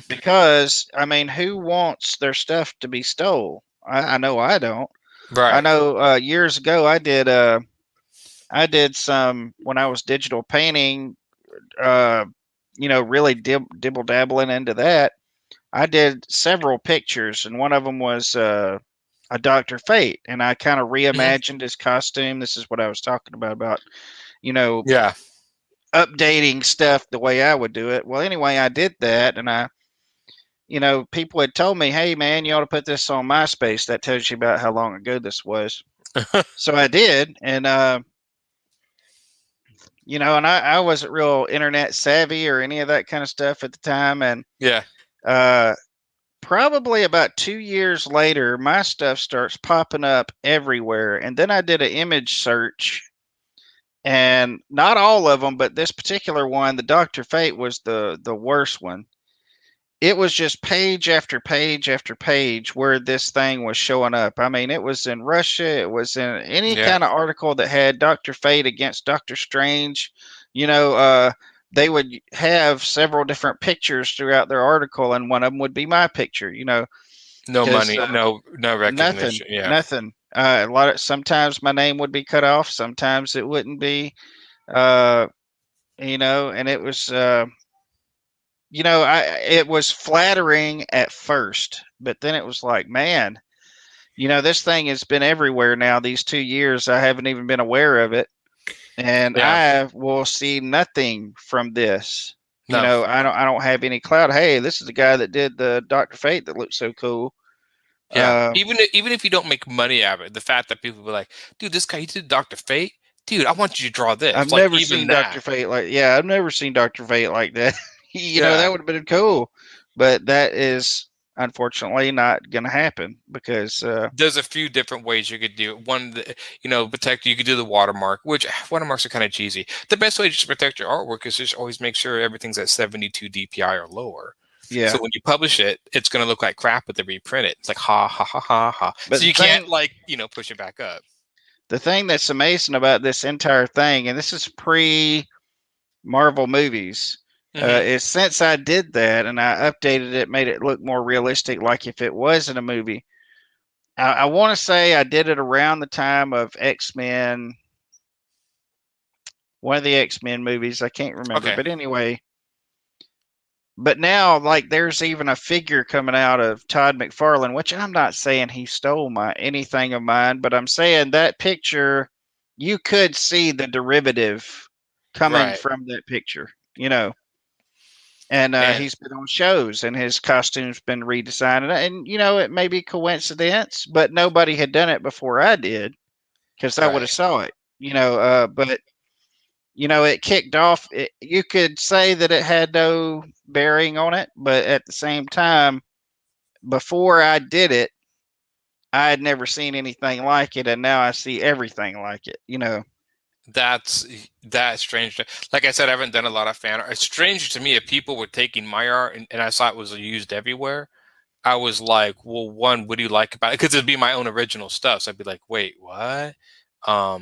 because, I mean, who wants their stuff to be stole? I know I don't. Right. I know years ago I did some, when I was digital painting, really dibble dabbling into that. I did several pictures, and one of them was a Dr. Fate, and I kind of reimagined his costume. This is what I was talking about, updating stuff the way I would do it. Well, anyway, I did that, and people had told me, hey, man, you ought to put this on MySpace. That tells you about how long ago this was. So I did. And, and I wasn't real internet savvy or any of that kind of stuff at the time. And probably about 2 years later, my stuff starts popping up everywhere. And then I did an image search. And not all of them, but this particular one, the Dr. Fate, was the worst one. It was just page after page after page where this thing was showing up. I mean, it was in Russia. It was in any kind of article that had Dr. Fate against Dr. Strange. They would have several different pictures throughout their article, and one of them would be my picture. No money, no recognition. Nothing. Sometimes my name would be cut off. Sometimes it wouldn't be. And it was. It was flattering at first, but then it was like, man, this thing has been everywhere now. These 2 years, I haven't even been aware of it, and I will see nothing from this. No. I don't have any clout. Hey, this is the guy that did the Dr. Fate that looks so cool. Yeah. Even if you don't make money out of it, the fact that people be like, dude, this guy, he did Dr. Fate. Dude, I want you to draw this. I've never seen Dr. Fate I've never seen Dr. Fate like that. That would have been cool, but that is unfortunately not going to happen because there's a few different ways you could do it. One, protect. You could do the watermark, which watermarks are kind of cheesy. The best way to protect your artwork is just always make sure everything's at 72 DPI or lower. Yeah. So when you publish it, it's going to look like crap, but they reprint it. It's like ha ha ha ha ha. But so you can't push it back up. The thing that's amazing about this entire thing, and this is pre-Marvel movies. Is since I did that and I updated it, made it look more realistic, like if it was in a movie. I want to say I did it around the time of X-Men, one of the X-Men movies. I can't remember, but anyway, But now, like, there's even a figure coming out of Todd McFarlane, which I'm not saying he stole anything of mine, but I'm saying that picture, you could see the derivative coming Right. from that picture, you know. And And he's been on shows, and his costume's been redesigned. And you know, it may be coincidence, but nobody had done it before I did, because I would right. have saw it. You know, but you know, it kicked off. You could say that it had no bearing on it, but at the same time, before I did it, I had never seen anything like it, and now I see everything like it. You know. That's strange. Like I said, I haven't done a lot of fan art. It's strange to me if people were taking my art and I saw it was used everywhere. I was like, well, one, what do you like about it? Because it'd be my own original stuff. So I'd be like, wait, what? I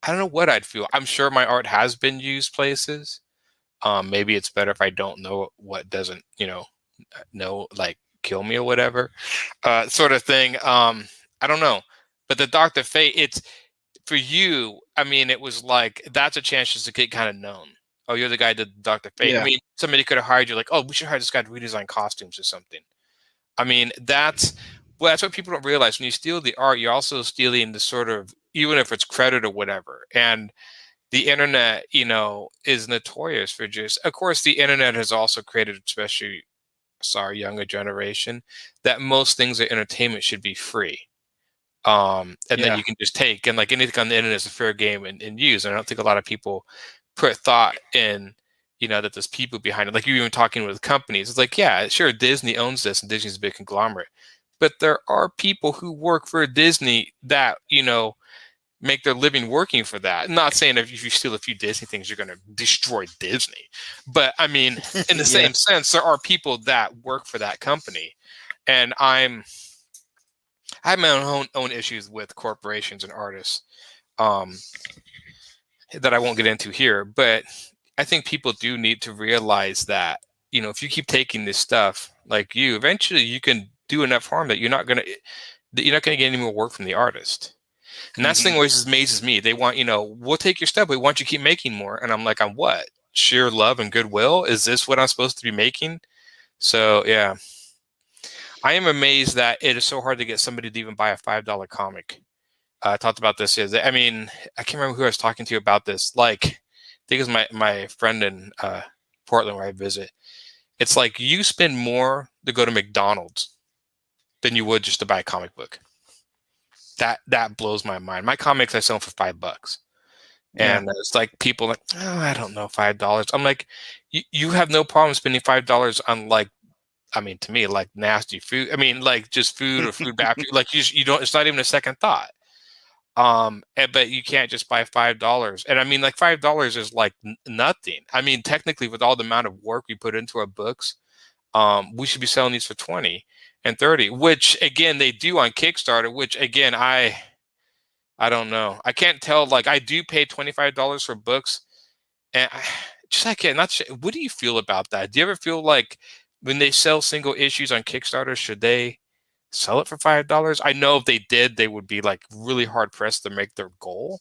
don't know what I'd feel. I'm sure my art has been used places. Maybe it's better if I don't know what doesn't, know, like kill me or whatever, sort of thing. I don't know. But the Dr. Fate, it's for you. I mean, it was like that's a chance just to get kind of known. Oh, you're the guy that did Dr. Fate. I Yeah. mean, somebody could have hired you like, oh, we should hire this guy to redesign costumes or something. I mean, that's what people don't realize. When you steal the art, you're also stealing the sort of, even if it's credit or whatever. And the internet, is notorious for just, of course, the internet has also created, especially, sorry, younger generation, that most things at entertainment should be free. And then Yeah. you can just take, and like anything on the internet is a fair game and use. And I don't think a lot of people put thought in, that there's people behind it. Like you even talking with companies, it's like, yeah, sure, Disney owns this and Disney's a big conglomerate, but there are people who work for Disney that, make their living working for that. I'm not saying if you steal a few Disney things, you're going to destroy Disney, but I mean, in the Yeah. same sense, there are people that work for that company, and I have my own issues with corporations and artists, that I won't get into here, but I think people do need to realize that, if you keep taking this stuff, like eventually you can do enough harm that you're not gonna get any more work from the artist. And that's the thing always amazes me. They want, we'll take your stuff, but we want you to keep making more. And I'm like, on what? Sheer love and goodwill? Is this what I'm supposed to be making? So yeah. I am amazed that it is so hard to get somebody to even buy a $5 comic. I talked about this. I mean, I can't remember who I was talking to about this. Like, I think it was my friend in Portland where I visit. It's like you spend more to go to McDonald's than you would just to buy a comic book. That blows my mind. My comics I sell for $5, and it's like people like, oh, I don't know, $5. I'm like, you have no problem spending $5 on, like, I mean, to me, like nasty food. I mean, like just food or food back. Like you don't. It's not even a second thought. But you can't just buy $5. And I mean, like $5 is like nothing. I mean, technically, with all the amount of work we put into our books, we should be selling these for 20 and 30, which again they do on Kickstarter. Which again, I don't know. I can't tell. Like I do pay $25 for books, and what do you feel about that? Do you ever feel like when they sell single issues on Kickstarter, should they sell it for $5? I know if they did, they would be like really hard pressed to make their goal.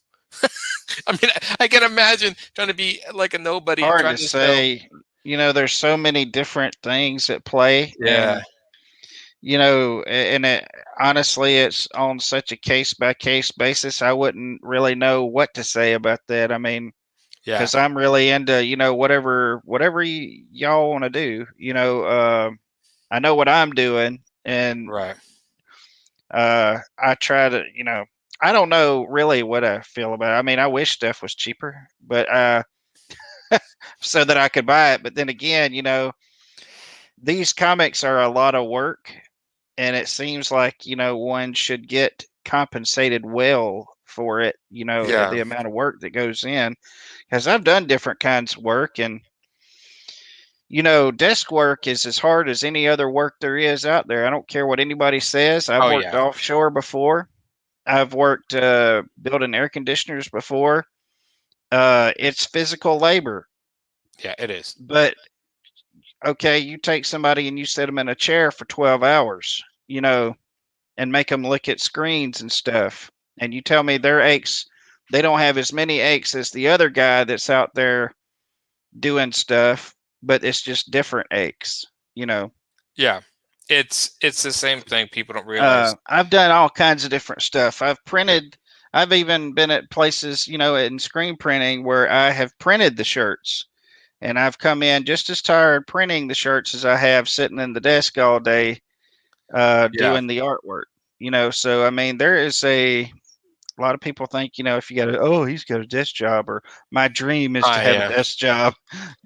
I mean, I can imagine trying to be like a nobody. Hard trying to say. There's so many different things at play. Yeah. And, and honestly, it's on such a case by case basis. I wouldn't really know what to say about that. I mean, Yeah. because I'm really into, whatever y'all want to do. I know what I'm doing, and Right. I try to, I don't know really what I feel about it. I mean, I wish stuff was cheaper, but so that I could buy it. But then again, these comics are a lot of work, and it seems like, one should get compensated well for it, Yeah. the amount of work that goes in. Because I've done different kinds of work, and desk work is as hard as any other work there is out there. I don't care what anybody says. I've Oh, worked yeah. offshore before. I've worked building air conditioners before. It's physical labor. Yeah, it is. But okay, you take somebody and you set them in a chair for 12 hours, and make them look at screens and stuff. And you tell me their aches, they don't have as many aches as the other guy that's out there doing stuff. but it's just different aches. You know, Yeah. It's the same thing. People don't realize. I've done all kinds of different stuff. I've even been at places, in screen printing where I have printed the shirts, and I've come in just as tired printing the shirts as I have sitting in the desk all day Yeah. doing the artwork. So I mean, there is a lot of people think, if you he's got a desk job, or my dream is to have a Yeah. desk job.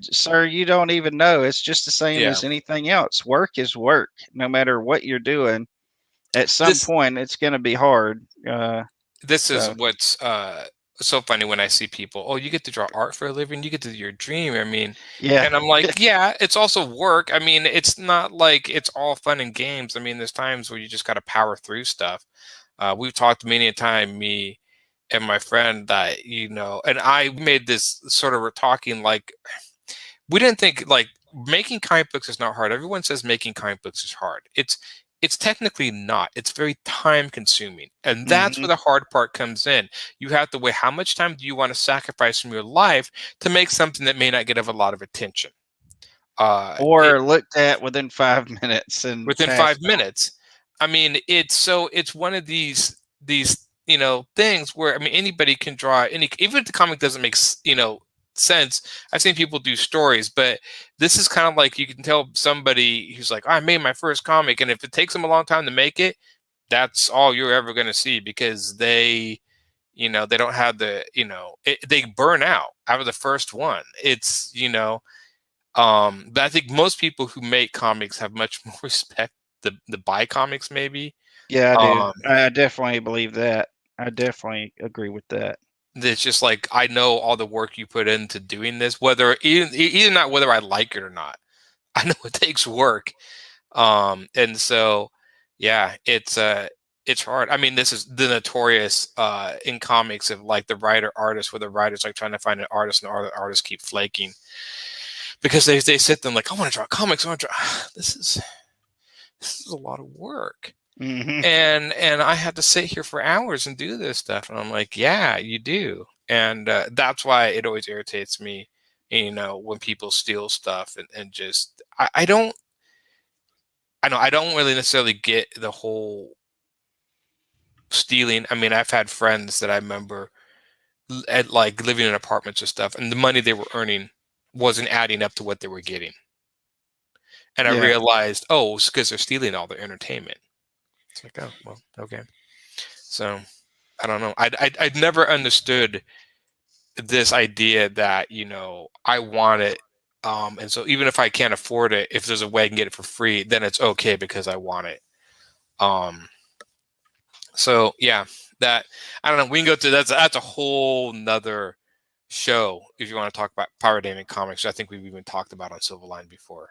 Sir, you don't even know. It's just the same Yeah. as anything else. Work is work, no matter what you're doing. At some This point, it's going to be hard. this is So what's so funny when I see people, oh, you get to draw art for a living, you get to do your dream. I mean, yeah, and I'm like, yeah, it's also work. I mean, it's not like it's all fun and games. I mean, there's times where you just got to power through stuff. We've talked many a time, me and my friend, that and I made this sort of, we're talking like, we didn't think like making comic books is not hard. Everyone says making comic books is hard. It's technically not. It's very time consuming. And that's hmm where the hard part comes in. You have to weigh how much time do you want to sacrifice from your life to make something that may not get a lot of attention. or looked at within 5 minutes and Within passed 5 minutes. I mean, it's one of these things where, I mean, anybody can draw any, even if the comic doesn't make sense. I've seen people do stories, but this is kind of like, you can tell somebody who's like, I made my first comic, and if it takes them a long time to make it, that's all you're ever going to see, because they don't have they burn out after the first one. But I think most people who make comics have much more respect the buy comics, maybe. Yeah, I do. Um, I definitely believe that. I definitely agree with that. it's just like, I know all the work you put into doing this, whether either not whether I like it or not. I know it takes work. And so, yeah, it's hard. I mean, this is the notorious in comics of like the writer artist, where the writer's like trying to find an artist, and the artists keep flaking because they sit there like, I want to draw comics. I want to draw. This is a lot of work. hmm And I had to sit here for hours and do this stuff. And I'm like, yeah, you do. And that's why it always irritates me, when people steal stuff, and just, I don't really necessarily get the whole stealing. I mean, I've had friends that I remember at like living in apartments and stuff, and the money they were earning wasn't adding up to what they were getting. And I Yeah. realized, oh, it's because they're stealing all their entertainment. It's like, oh, well, okay. So I don't know. I'd never understood this idea that, I want it. And so even if I can't afford it, if there's a way I can get it for free, then it's okay because I want it. So yeah, that, I don't know. We can go to, that's a whole nother show if you want to talk about Pyrodynamic comics, which I think we've even talked about on Silverline before.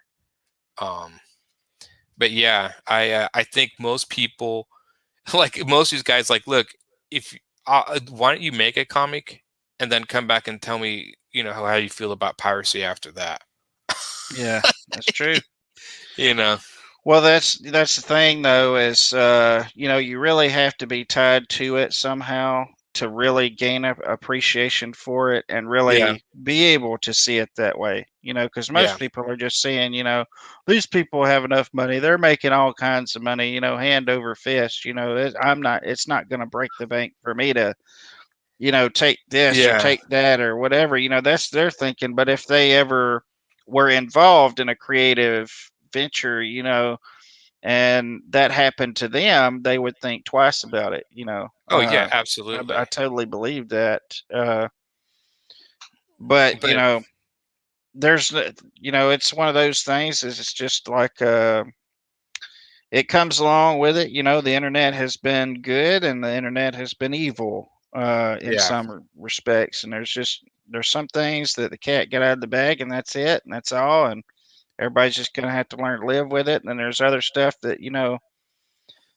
But yeah, I think most people, like most of these guys, like, look, if why don't you make a comic and then come back and tell me, how you feel about piracy after that. Yeah, that's true. Well, that's the thing, though, is you really have to be tied to it somehow to really gain appreciation for it and Yeah. really be able to see it that way. Because most Yeah. people are just saying, these people have enough money, they're making all kinds of money, hand over fist. It's not going to break the bank for me to take this or Yeah. take that or whatever. That's their thinking. But if they ever were involved in a creative venture, and that happened to them, they would think twice about it. Oh yeah, absolutely. I totally believe that. But But there's, it's one of those things. Is it's just like it comes along with it. The internet has been good and the internet has been evil in yeah. some respects. And there's some things that the cat got out of the bag, and that's it, and that's all. And everybody's just going to have to learn to live with it. And then there's other stuff that,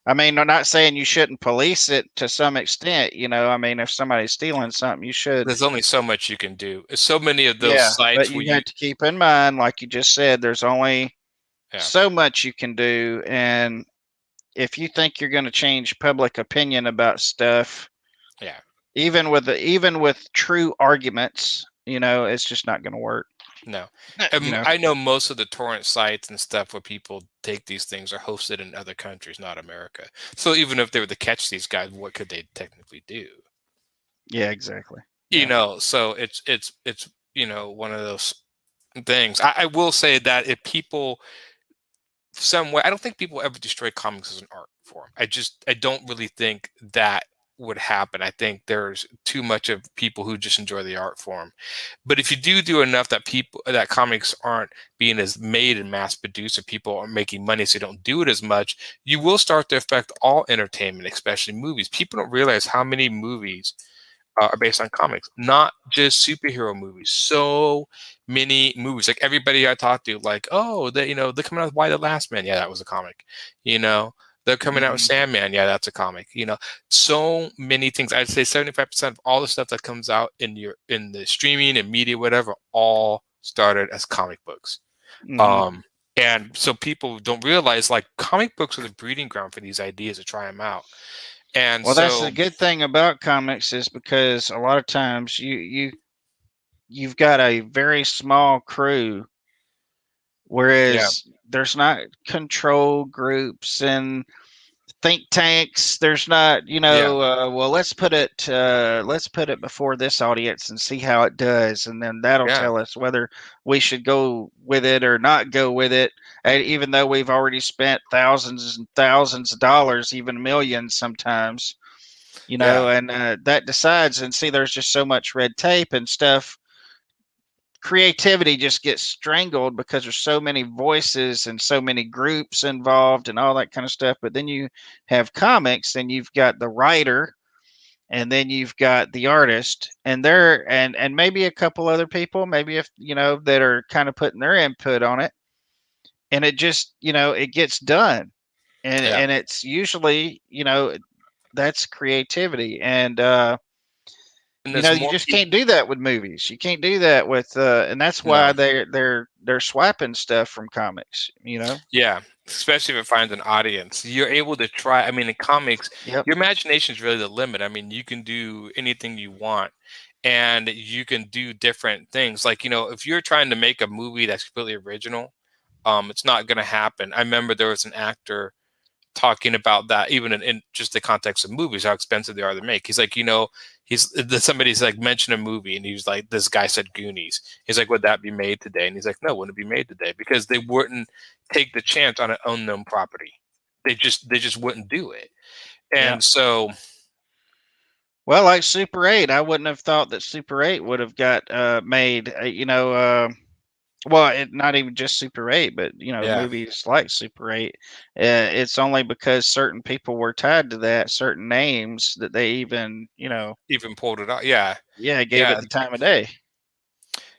I mean, I'm not saying you shouldn't police it to some extent. I mean, if somebody's stealing something, you should. There's only so much you can do. So many of those Yeah, sites but where you have to keep in mind, like you just said, there's only Yeah. so much you can do. And if you think you're going to change public opinion about stuff, yeah. even with true arguments, it's just not going to work. No. You know. I know most of the torrent sites and stuff where people take these things are hosted in other countries, not America. So even if they were to catch these guys, what could they technically do? Yeah, exactly. You Yeah. know, so it's one of those things. I will say that if people some way, I don't think people ever destroy comics as an art form. I don't really think that would happen. I think there's too much of people who just enjoy the art form. But if you do enough that comics aren't being as made and mass produced, or people aren't making money, so you don't do it as much, you will start to affect all entertainment, especially movies. People don't realize how many movies are based on comics, not just superhero movies. So many movies, like everybody I talk to, like, oh, they're coming out with Why the Last Man. Yeah, that was a comic. You know, they're coming out with Mhm. Sandman. Yeah, that's a comic. So many things. I'd say 75% of all the stuff that comes out in the streaming and media, whatever, all started as comic books. Mhm. Um, and so people don't realize, like, comic books are the breeding ground for these ideas to try them out. And Well, that's the so, good thing about comics is because a lot of times you've got a very small crew, yeah, whereas there's not control groups and think tanks. There's not, yeah, well, let's put it before this audience and see how it does, and then that'll yeah, tell us whether we should go with it or not go with it. Even though we've already spent thousands and thousands of dollars, even millions sometimes, yeah. and that decides. And see, there's just so much red tape and stuff. Creativity just gets strangled because there's so many voices and so many groups involved and all that kind of stuff. But then you have comics, and you've got the writer, and then you've got the artist, and they're and maybe a couple other people, maybe if that are kind of putting their input on it, and it just it gets done, and Yeah. it's usually that's creativity. And And there's you more just people. can't do that with movies. You can't do that with, and that's why No. they're swiping stuff from comics. Yeah. Especially if it finds an audience. You're able to try. I mean, in comics, Yep. your imagination is really the limit. I mean, you can do anything you want, and you can do different things. Like, if you're trying to make a movie that's completely original, it's not going to happen. I remember there was an actor talking about that, even in just the context of movies, how expensive they are to make. He's like, somebody's like mentioned a movie, and he was like, this guy said Goonies. He's like, would that be made today? And he's like, no, wouldn't it be made today? Because they wouldn't take the chance on an unknown property. They just wouldn't do it. Yeah. And so, Well, like Super 8, I wouldn't have thought that Super 8 would have got made. Well, not even just Super 8, but yeah, movies like Super 8. It's only because certain people were tied to that, certain names, that they even even pulled it out. Yeah, yeah, gave it yeah. the time of day.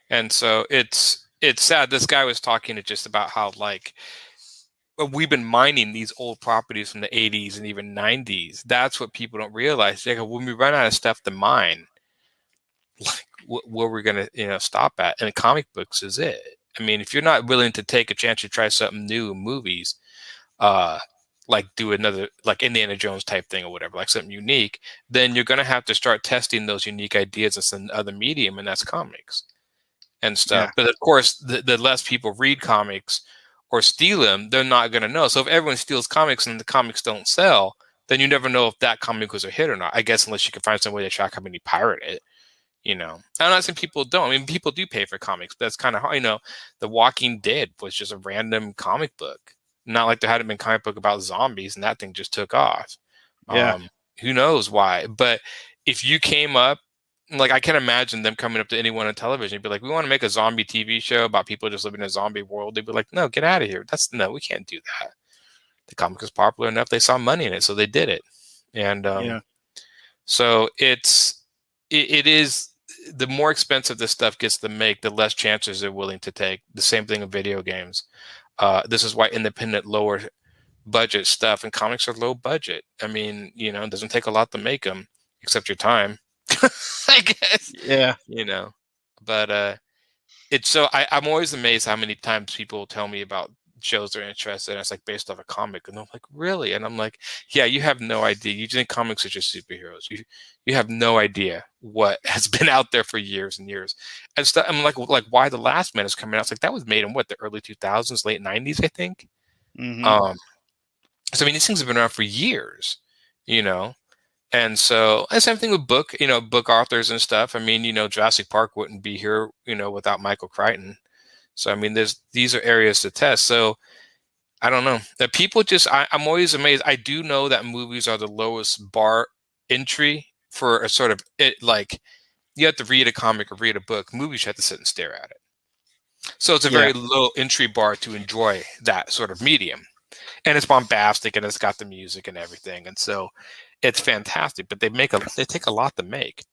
And so it's sad. This guy was talking to just about how, like, we've been mining these old properties from the 80s and even 90s. That's what people don't realize. Like, when we run out of stuff to mine, like, where we're gonna stop at? And comic books is it. I mean, if you're not willing to take a chance to try something new in movies, uh like do another, like, Indiana Jones type thing or whatever, like something unique, then you're gonna have to start testing those unique ideas in some other medium, and that's comics and stuff. Yeah. But of course, the less people read comics or steal them, they're not going to know. So if everyone steals comics and the comics don't sell, then you never know if that comic was a hit or not. I guess unless you can find some way to track how many pirate it. I'm not saying people don't. I mean, people do pay for comics, but that's kind of hard. The Walking Dead was just a random comic book. Not like there hadn't been a comic book about zombies, and that thing just took off. Yeah. Who knows why? But if you came up, like, I can't imagine them coming up to anyone on television and be like, "We want to make a zombie TV show about people just living in a zombie world." They'd be like, "No, get out of here. No, we can't do that." The comic was popular enough; they saw money in it, so they did it. And Yeah. so it is, the more expensive this stuff gets to make, the less chances they're willing to take. The same thing in video games. This is why independent, lower budget stuff and comics are low budget. I mean, it doesn't take a lot to make them, except your time, I guess. Yeah. But it's so I'm always amazed how many times people tell me about shows they're interested in. It's like based off a comic, and they're like, really? And I'm like, yeah, you have no idea. You think comics are just superheroes. You have no idea what has been out there for years and years. And stuff. I'm like why The Last Man is coming out. It's like that was made in what, the early 2000s, late 90s, I think. Mm-hmm. So I mean, these things have been around for years, you know. And so, and same thing with book authors and stuff. I mean, Jurassic Park wouldn't be here, without Michael Crichton. So I mean, these are areas to test. So I don't know. That people I'm always amazed. I do know that movies are the lowest bar entry for a sort of it. Like you have to read a comic or read a book. Movies, you have to sit and stare at it. So it's a very low entry bar to enjoy that sort of medium. And it's bombastic and it's got the music and everything. And so it's fantastic, but they take a lot to make.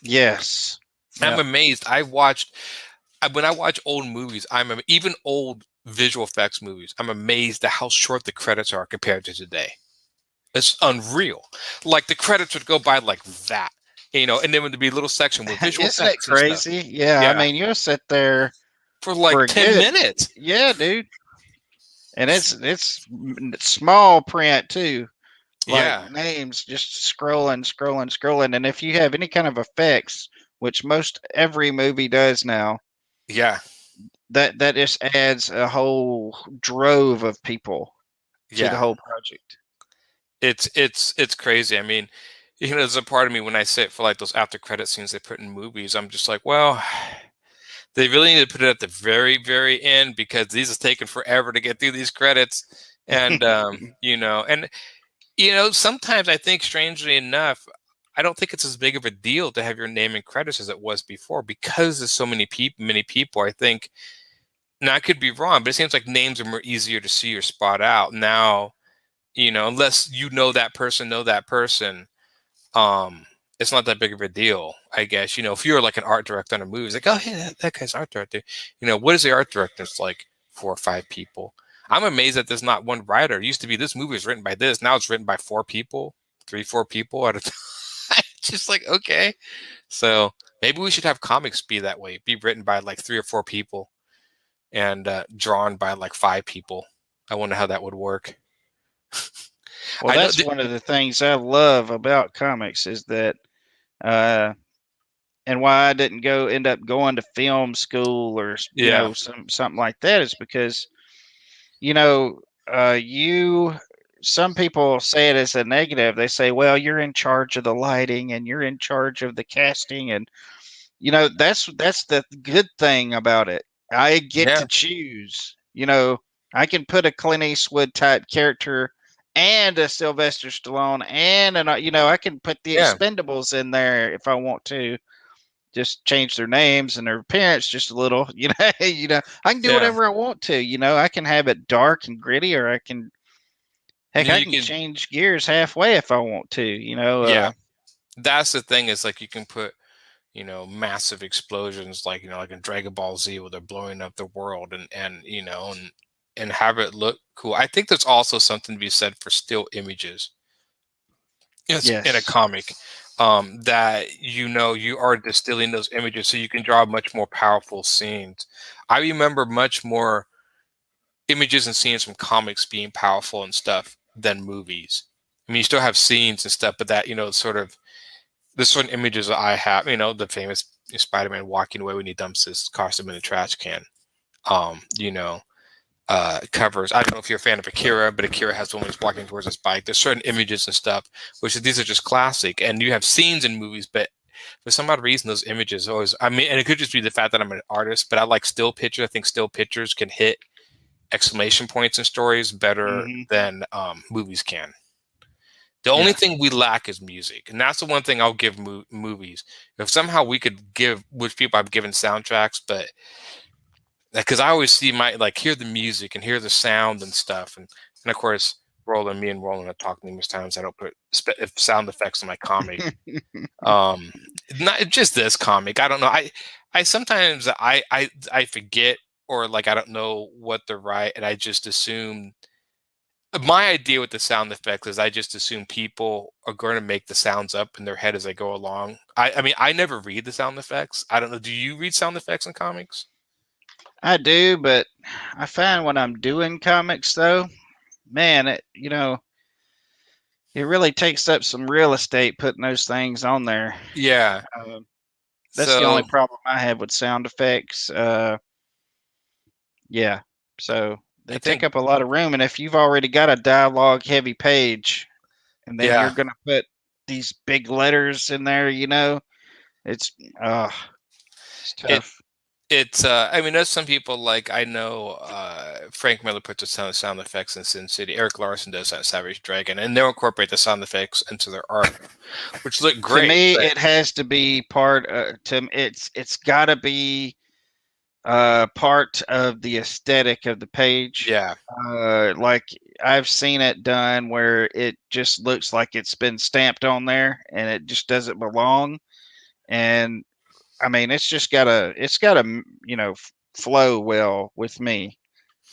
Yes. I'm amazed. When I watch old movies, even old visual effects movies, I'm amazed at how short the credits are compared to today. It's unreal. Like the credits would go by like that, and then there would be a little section with visual Isn't it effects and stuff. crazy? Yeah, I mean, you'll sit there for like 10 minutes. Yeah, dude. And it's small print too. Like names just scrolling. And if you have any kind of effects, which most every movie does now, that just adds a whole drove of people to the whole project. It's crazy. I mean, there's a part of me when I sit for like those after credit scenes they put in movies, I'm just like, well, they really need to put it at the very, very end because these is taking forever to get through these credits. And, sometimes I think, strangely enough, I don't think it's as big of a deal to have your name in credits as it was before because there's so many people. I think, now I could be wrong, but it seems like names are more easier to see or spot out now, unless that person, it's not that big of a deal, I guess. If you're like an art director on a movie, it's like, oh, hey, that guy's art director. What is the art director? It's like 4 or 5 people. I'm amazed that there's not one writer. It used to be this movie is written by this. Now it's written by 4 people, 3-4 people at a time. Just like, okay. So maybe we should have comics be that way, be written by like 3 or 4 people and drawn by like 5 people. I wonder how that would work. Well, that's one of the things I love about comics is that, and why I didn't end up going to film school or something like that is because, some people say it as a negative. They say, well, you're in charge of the lighting and you're in charge of the casting, and that's the good thing about it. I get to choose. I can put a Clint Eastwood type character and a Sylvester Stallone and I can put the Expendables in there if I want to. Just change their names and their appearance just a little. I can do whatever I want to. I can have it dark and gritty, or I can change gears halfway if I want to. That's the thing. Is like you can put massive explosions like like in Dragon Ball Z where they're blowing up the world and have it look cool. I think there's also something to be said for still images in a comic, that you are distilling those images so you can draw much more powerful scenes. I remember much more images and scenes from comics being powerful and stuff than movies. I mean, you still have scenes and stuff, but that sort of the certain images that I have, the famous Spider-Man walking away when he dumps his costume in the trash can. Covers. I don't know if you're a fan of Akira, but Akira has one when he's walking towards his bike. There's certain images and stuff, which these are just classic. And you have scenes in movies, but for some odd reason, those images always, and it could just be the fact that I'm an artist, but I like still pictures. I think still pictures can hit exclamation points in stories better than movies can. The only thing we lack is music. And that's the one thing I'll give movies. If somehow we could give, which people I've given soundtracks, but because I always see hear the music and hear the sound and stuff. And of course, me and Roland have talked numerous times. I don't put sound effects in my comic. Not just this comic. I don't know. I sometimes I forget or I don't know what to write. And I just assume my idea with the sound effects is I just assume people are going to make the sounds up in their head as they go along. I mean, I never read the sound effects. I don't know. Do you read sound effects in comics? I do, but I find when I'm doing comics, though, man, it really takes up some real estate putting those things on there. Yeah. Uh, that's the only So problem I have with sound effects. Yeah, so I they take think, up a lot of room, and if you've already got a dialogue heavy page, and then you're yeah, gonna put these big letters in there, it's uh, it's it tough. it's I mean, there's some people like I know Frank Miller puts a ton of sound effects in Sin City. Eric Larson does that Savage Dragon, and they'll incorporate the sound effects into their art, which look To great. me, But it has to be part. It's got to be part of the aesthetic of the page. yeah, Like I've seen it done where it just looks like it's been stamped on there, and it just doesn't belong. And I mean, it's gotta flow well with me.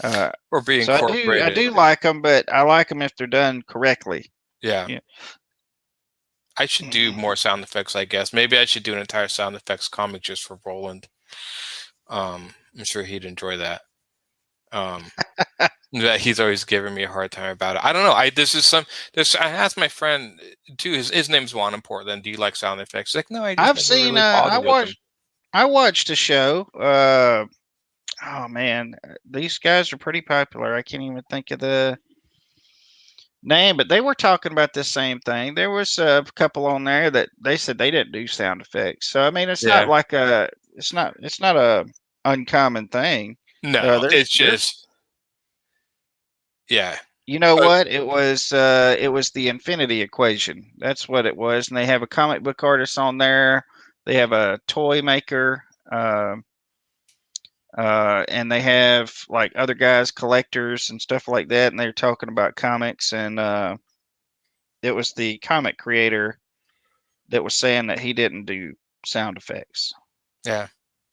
Uh, or be so I incorporated. do like them, but I like them if they're done correctly. Yeah. Yeah. I should do more sound effects, I guess. Maybe I should do an entire sound effects comic just for Roland. I'm sure he'd enjoy that. That he's always giving me a hard time about it. I don't know. I asked my friend too. His name's Juan in Portland. Do you like sound effects? He's like, no, I just I've never seen. really bothered with them. I watched a show. Oh man, these guys are pretty popular. I can't even think of the name, but they were talking about the same thing. There was a couple on there that they said they didn't do sound effects. So I mean, Yeah. it's not a uncommon thing. No, it's There's just yeah. You know Uh, what? It was the infinity equation. That's what it was. And they have a comic book artist on there. They have a toy maker. And they have like other guys, collectors and stuff like that. And they're talking about comics. And it was the comic creator that was saying that he didn't do sound effects. yeah.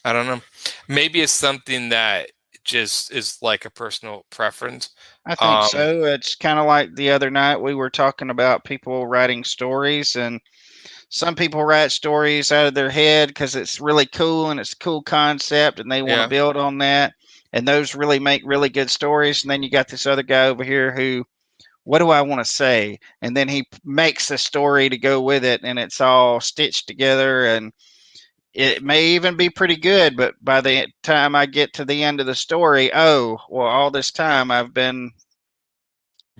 I don't know. Maybe it's something that just is like a personal preference. I think Um, so. It's kind of like the other night we were talking about people writing stories, and some people write stories out of their head because it's really cool and it's a cool concept and they want to yeah. build on that. And those really make really good stories. And then you got this other guy over here who, what do I want to say? And then he makes a story to go with it, and it's all stitched together, and it may even be pretty good. But by the time I get to the end of the story, oh, well, all this time I've been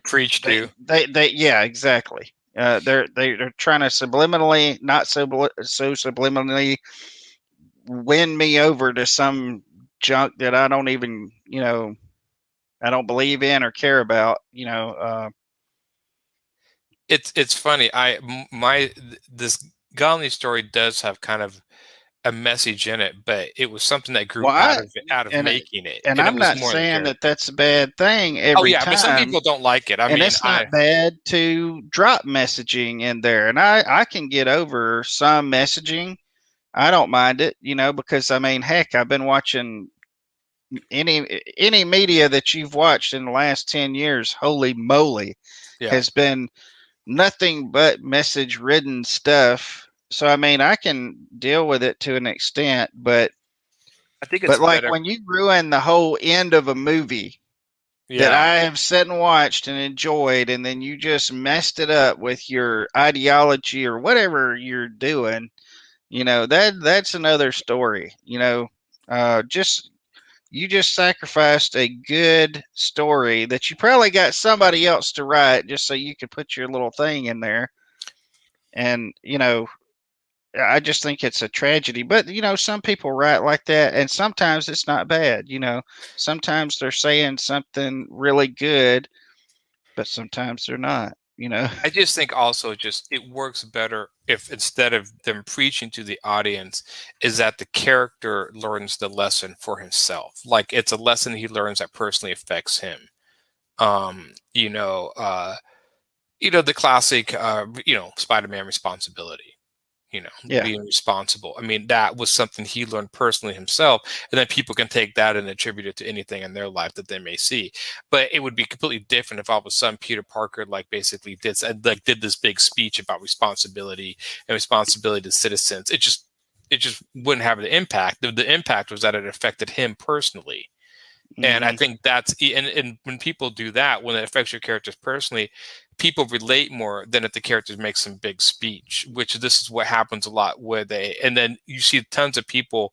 Preach to. yeah, exactly. They're trying to subliminally, not so subliminally, win me over to some junk that I don't even, I don't believe in or care about. It's funny. This Gandhi story does have kind of a message in it, but it was something that grew Well, out of and making it, and and it I'm was not more in the saying that character. that's a bad thing Oh every yeah, but some time. people don't like it. I And mean, it's not bad to drop messaging in there. And I can get over some messaging. I don't mind it, because I mean, heck, I've been watching any media that you've watched in the last 10 years, holy moly, yeah, has been nothing but message ridden stuff. So I mean, I can deal with it to an extent, but I think it's like better. when you ruin the whole end of a movie that Yeah, I have sat and watched and enjoyed, and then you just messed it up with your ideology or whatever you're doing, that's another story. Just you just sacrificed a good story that you probably got somebody else to write just so you could put your little thing in there. And I just think it's a tragedy. But some people write like that, and sometimes it's not bad. Sometimes they're saying something really good, but sometimes they're not. I just think also just it works better if instead of them preaching to the audience, is that the character learns the lesson for himself. Like it's a lesson he learns that personally affects him. Um, you know, uh, the classic, Spider-Man responsibility. Yeah. Being responsible. I mean, that was something he learned personally himself, and then people can take that and attribute it to anything in their life that they may see. But it would be completely different if all of a sudden Peter Parker basically did this big speech about responsibility and responsibility to citizens. It just wouldn't have the impact. The impact was that it affected him personally. And I think that's and when people do that, when it affects your characters personally, people relate more than if the characters make some big speech, which this is what happens a lot where and then you see tons of people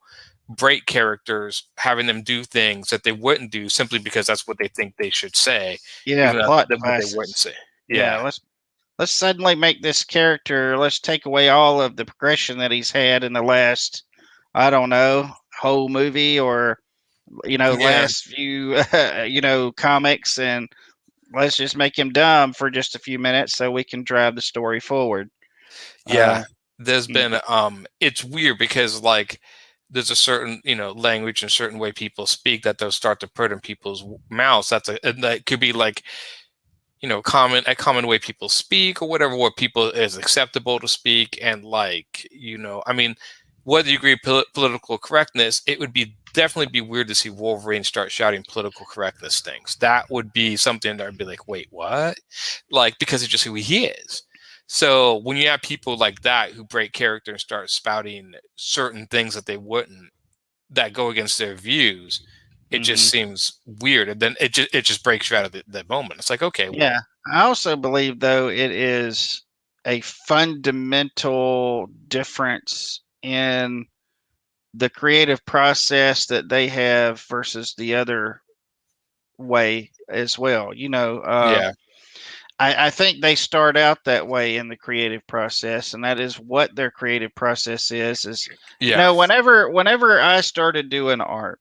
break characters, having them do things that they wouldn't do simply because that's what they think they should say. Yeah, even though plot that's what they wouldn't devices. say. Yeah, Yeah. let's suddenly make this character. Let's take away all of the progression that he's had in the last, I don't know, whole movie or Yeah. last few comics, and let's just make him dumb for just a few minutes so we can drive the story forward. Yeah. There's Mm, been it's weird because like there's a certain language and certain way people speak that they'll start to put in people's mouths. And that could be like a common way people speak or whatever, what people is acceptable to speak. And like I mean, whether you agree with political correctness, it would definitely be weird to see Wolverine start shouting political correctness things. That would be something that would be like, wait, what? Like, because it's just who he is. So when you have people like that who break character and start spouting certain things that they wouldn't, that go against their views, it just seems weird. And then it just breaks you out of the moment. It's like, okay, yeah, I also believe though it is a fundamental difference in the creative process that they have versus the other way as well. yeah, I think they start out that way in the creative process, and that is what their creative process is yeah, whenever I started doing art,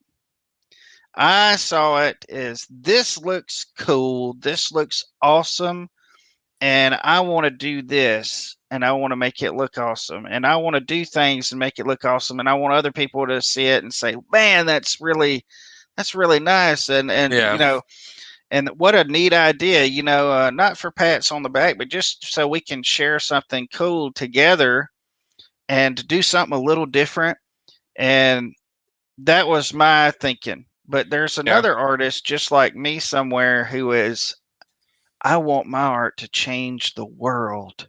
I saw it as this looks cool, this looks awesome, and I want to do this, and I want to make it look awesome, and I want to do things and make it look awesome, and I want other people to see it and say, man, that's really nice, and yeah. and what a neat idea, not for pats on the back, but just so we can share something cool together and to do something a little different. And that was my thinking. But there's Yeah. another artist just like me somewhere who is, I want my art to change the world.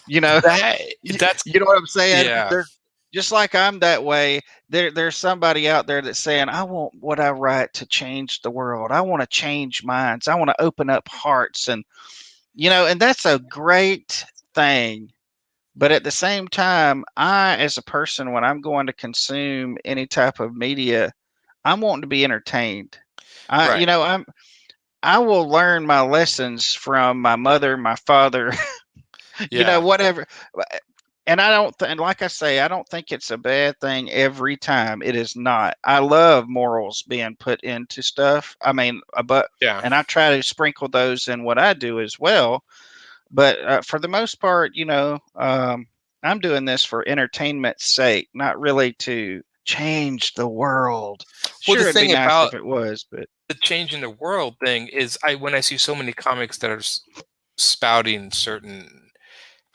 You know, That you, that's you know what I'm saying? yeah. They're just like I'm that way. There's somebody out there that's saying, I want what I write to change the world. I want to change minds. I want to open up hearts, and that's a great thing. But at the same time, I, as a person, when I'm going to consume any type of media, I'm wanting to be entertained. I, Right. you know, I'm I will learn my lessons from my mother, my father, Yeah. whatever. And I don't, and like I say, I don't think it's a bad thing every time. It is not. I love morals being put into stuff. I mean, Yeah. and I try to sprinkle those in what I do as well. But for the most part, I'm doing this for entertainment's sake, not really to change the world. Well, the Sure, it'd be thing nice about if it was, but the change in the world thing is when I see so many comics that are spouting certain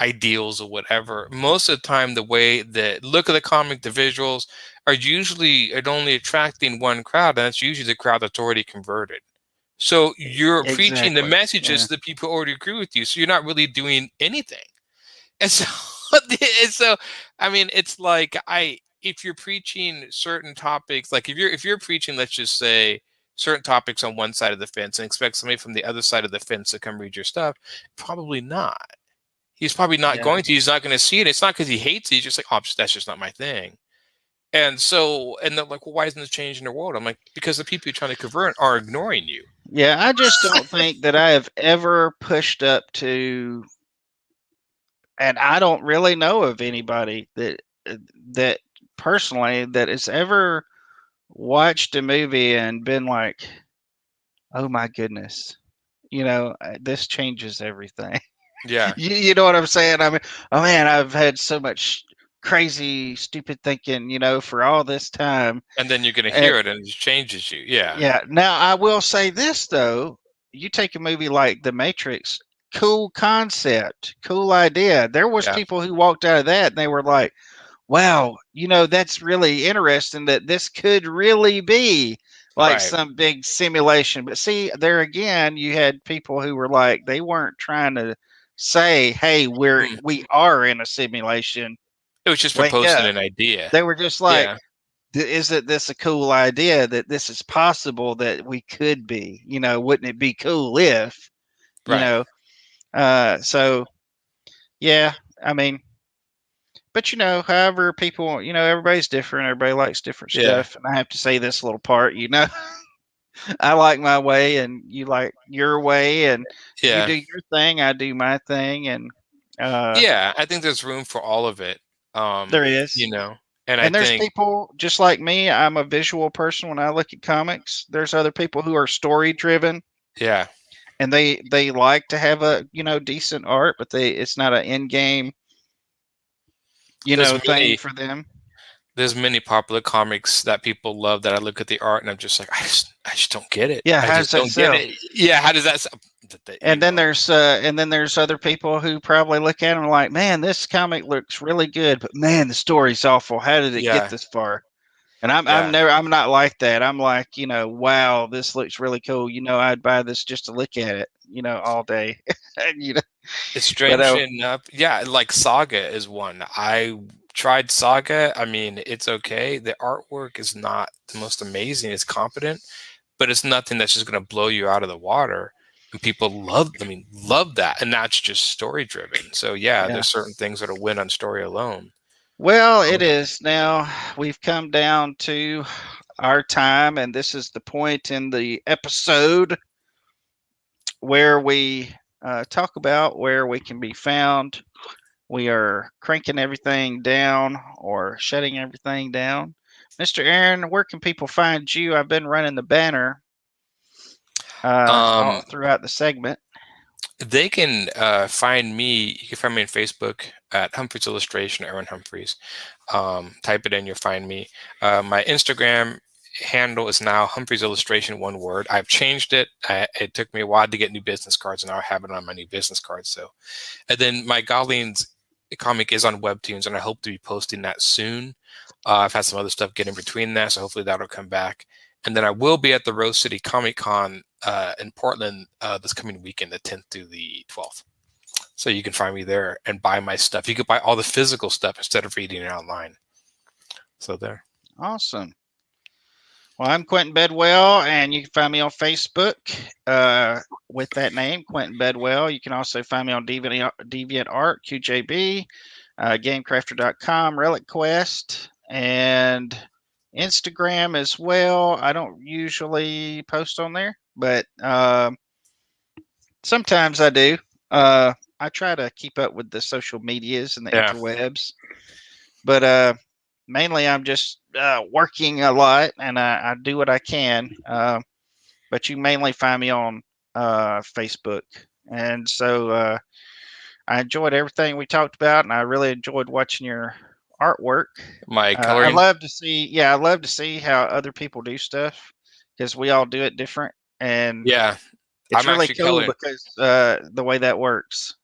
ideals or whatever, most of the time the way that look at the comic, the visuals are usually only attracting one crowd, and that's usually the crowd that's already converted. So you're preaching the exactly. messages Yeah. to the people who already agree with you. So you're not really doing anything. And so, and so, I mean, it's like if you're preaching certain topics, like if you're preaching, let's just say certain topics on one side of the fence and expect somebody from the other side of the fence to come read your stuff, probably not. He's probably not Yeah. going to. He's not going to see it. It's not because he hates it. He's just like, oh, that's just not my thing. And so, and they're like, well, why isn't this changing the world? I'm like, because the people you're trying to convert are ignoring you. Yeah, I just don't think that I have ever pushed up to, and I don't really know of anybody that personally that has ever watched a movie and been like, "Oh my goodness, this changes everything." Yeah. You know what I'm saying? I mean, oh man, I've had so much crazy, stupid thinking, for all this time. And then you're going to And hear it and it changes you. Yeah. yeah, now I will say this though: you take a movie like The Matrix, cool concept, cool idea. There was Yeah. people who walked out of that and they were like, "Wow, that's really interesting. That this could really be like Right. some big simulation." But see, there again, you had people who were like, they weren't trying to say, "Hey, Mm. we are in a simulation." It was just wake proposing up. an idea. They were just like, Yeah. isn't this a cool idea that this is possible that we could be? Wouldn't it be cool if, you Right. know? So yeah, I mean, but however people, everybody's different. Everybody likes different Yeah. stuff. And I have to say this little part, I like my way and you like your way, and you Yeah. do your thing, I do my thing. And Yeah. I think there's room for all of it. there is. And I And there's think, people just like me. I'm a visual person when I look at comics. There's other people who are story driven, yeah. and they like to have a decent art, but it's not an in game There's thing many for them. there's many popular comics that people love that I look at the art and I'm just like, I just don't get it. Yeah, I how just does that don't sell? get it. Yeah, how does that sell? And then there's other people who probably look at them like, man, this comic looks really good, but man, the story's awful. How did it Yeah. get this far? And I'm Yeah. I'm not like that. I'm like, wow, this looks really cool. I'd buy this just to look at it, all day. And, It's strange enough. Yeah, like Saga is one. I tried Saga. I mean, it's okay. The artwork is not the most amazing. It's competent, but it's nothing that's just going to blow you out of the water. And people love that. And that's just story driven. So yeah, there's certain things that'll win on story alone. Well, it is. Now we've come down to our time, and this is the point in the episode where we talk about where we can be found. We are cranking everything down or shutting everything down. Mr. Aaron, where can people find you? I've been running the banner all throughout the segment. They can find me. You can find me on Facebook at Humphreys Illustration, Aaron Humphreys. Type it in, you'll find me. My Instagram handle is now Humphreys Illustration, one word. I've changed it. It took me a while to get new business cards, and now I have it on my new business cards. So, and then my Godlings comic is on Webtoons, and I hope to be posting that soon. I've had some other stuff get in between that, so hopefully that'll come back. And then I will be at the Rose City Comic Con in Portland this coming weekend, the 10th through the 12th. So you can find me there and buy my stuff. You can buy all the physical stuff instead of reading it online. So there. Awesome. Well, I'm Quentin Bedwell, and you can find me on Facebook with that name, Quentin Bedwell. You can also find me on DeviantArt, QJB, GameCrafter.com, Relic Quest, and Instagram as well. I don't usually post on there, but sometimes I do. I try to keep up with the social medias and the interwebs, but mainly I'm just working a lot, and I do what I can. But you mainly find me on Facebook, and so I enjoyed everything we talked about, and I really enjoyed watching your artwork. My coloring. I love to see how other people do stuff, because we all do it different, and yeah, it's really cool because the way that works.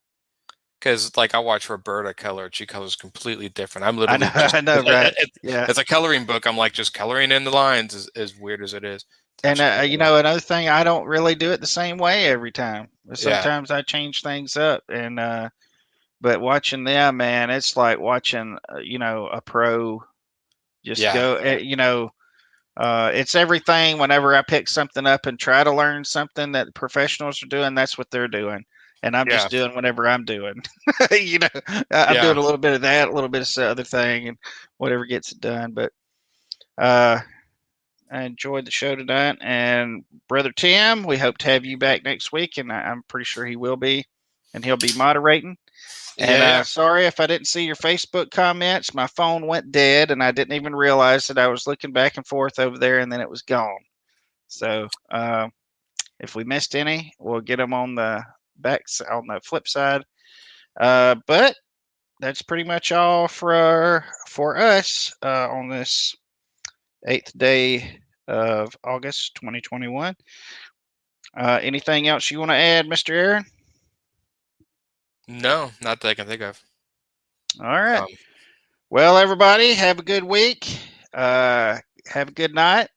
Because like I watch Roberta color, she colors completely different. I'm literally I know, right? It's a coloring book. I'm like just coloring in the lines, as weird as it is. And another thing, I don't really do it the same way every time. Sometimes I change things up, and but watching them, man, it's like watching a pro just go. It's everything. Whenever I pick something up and try to learn something that the professionals are doing, that's what they're doing. And I'm just doing whatever I'm doing. I'm doing a little bit of that, a little bit of the other thing, and whatever gets it done. But I enjoyed the show tonight. And Brother Tim, we hope to have you back next week, and I'm pretty sure he will be, and he'll be moderating. And sorry if I didn't see your Facebook comments. My phone went dead, and I didn't even realize that I was looking back and forth over there, and then it was gone. So if we missed any, we'll get them on the flip side. But that's pretty much all for us on this 8th day of August 2021. Anything else you want to add, Mr. Aaron? No, not that I can think of. All right. Well, everybody, have a good week. Have a good night,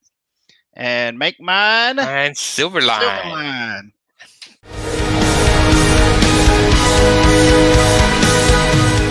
and make mine and Silverline. Silverline.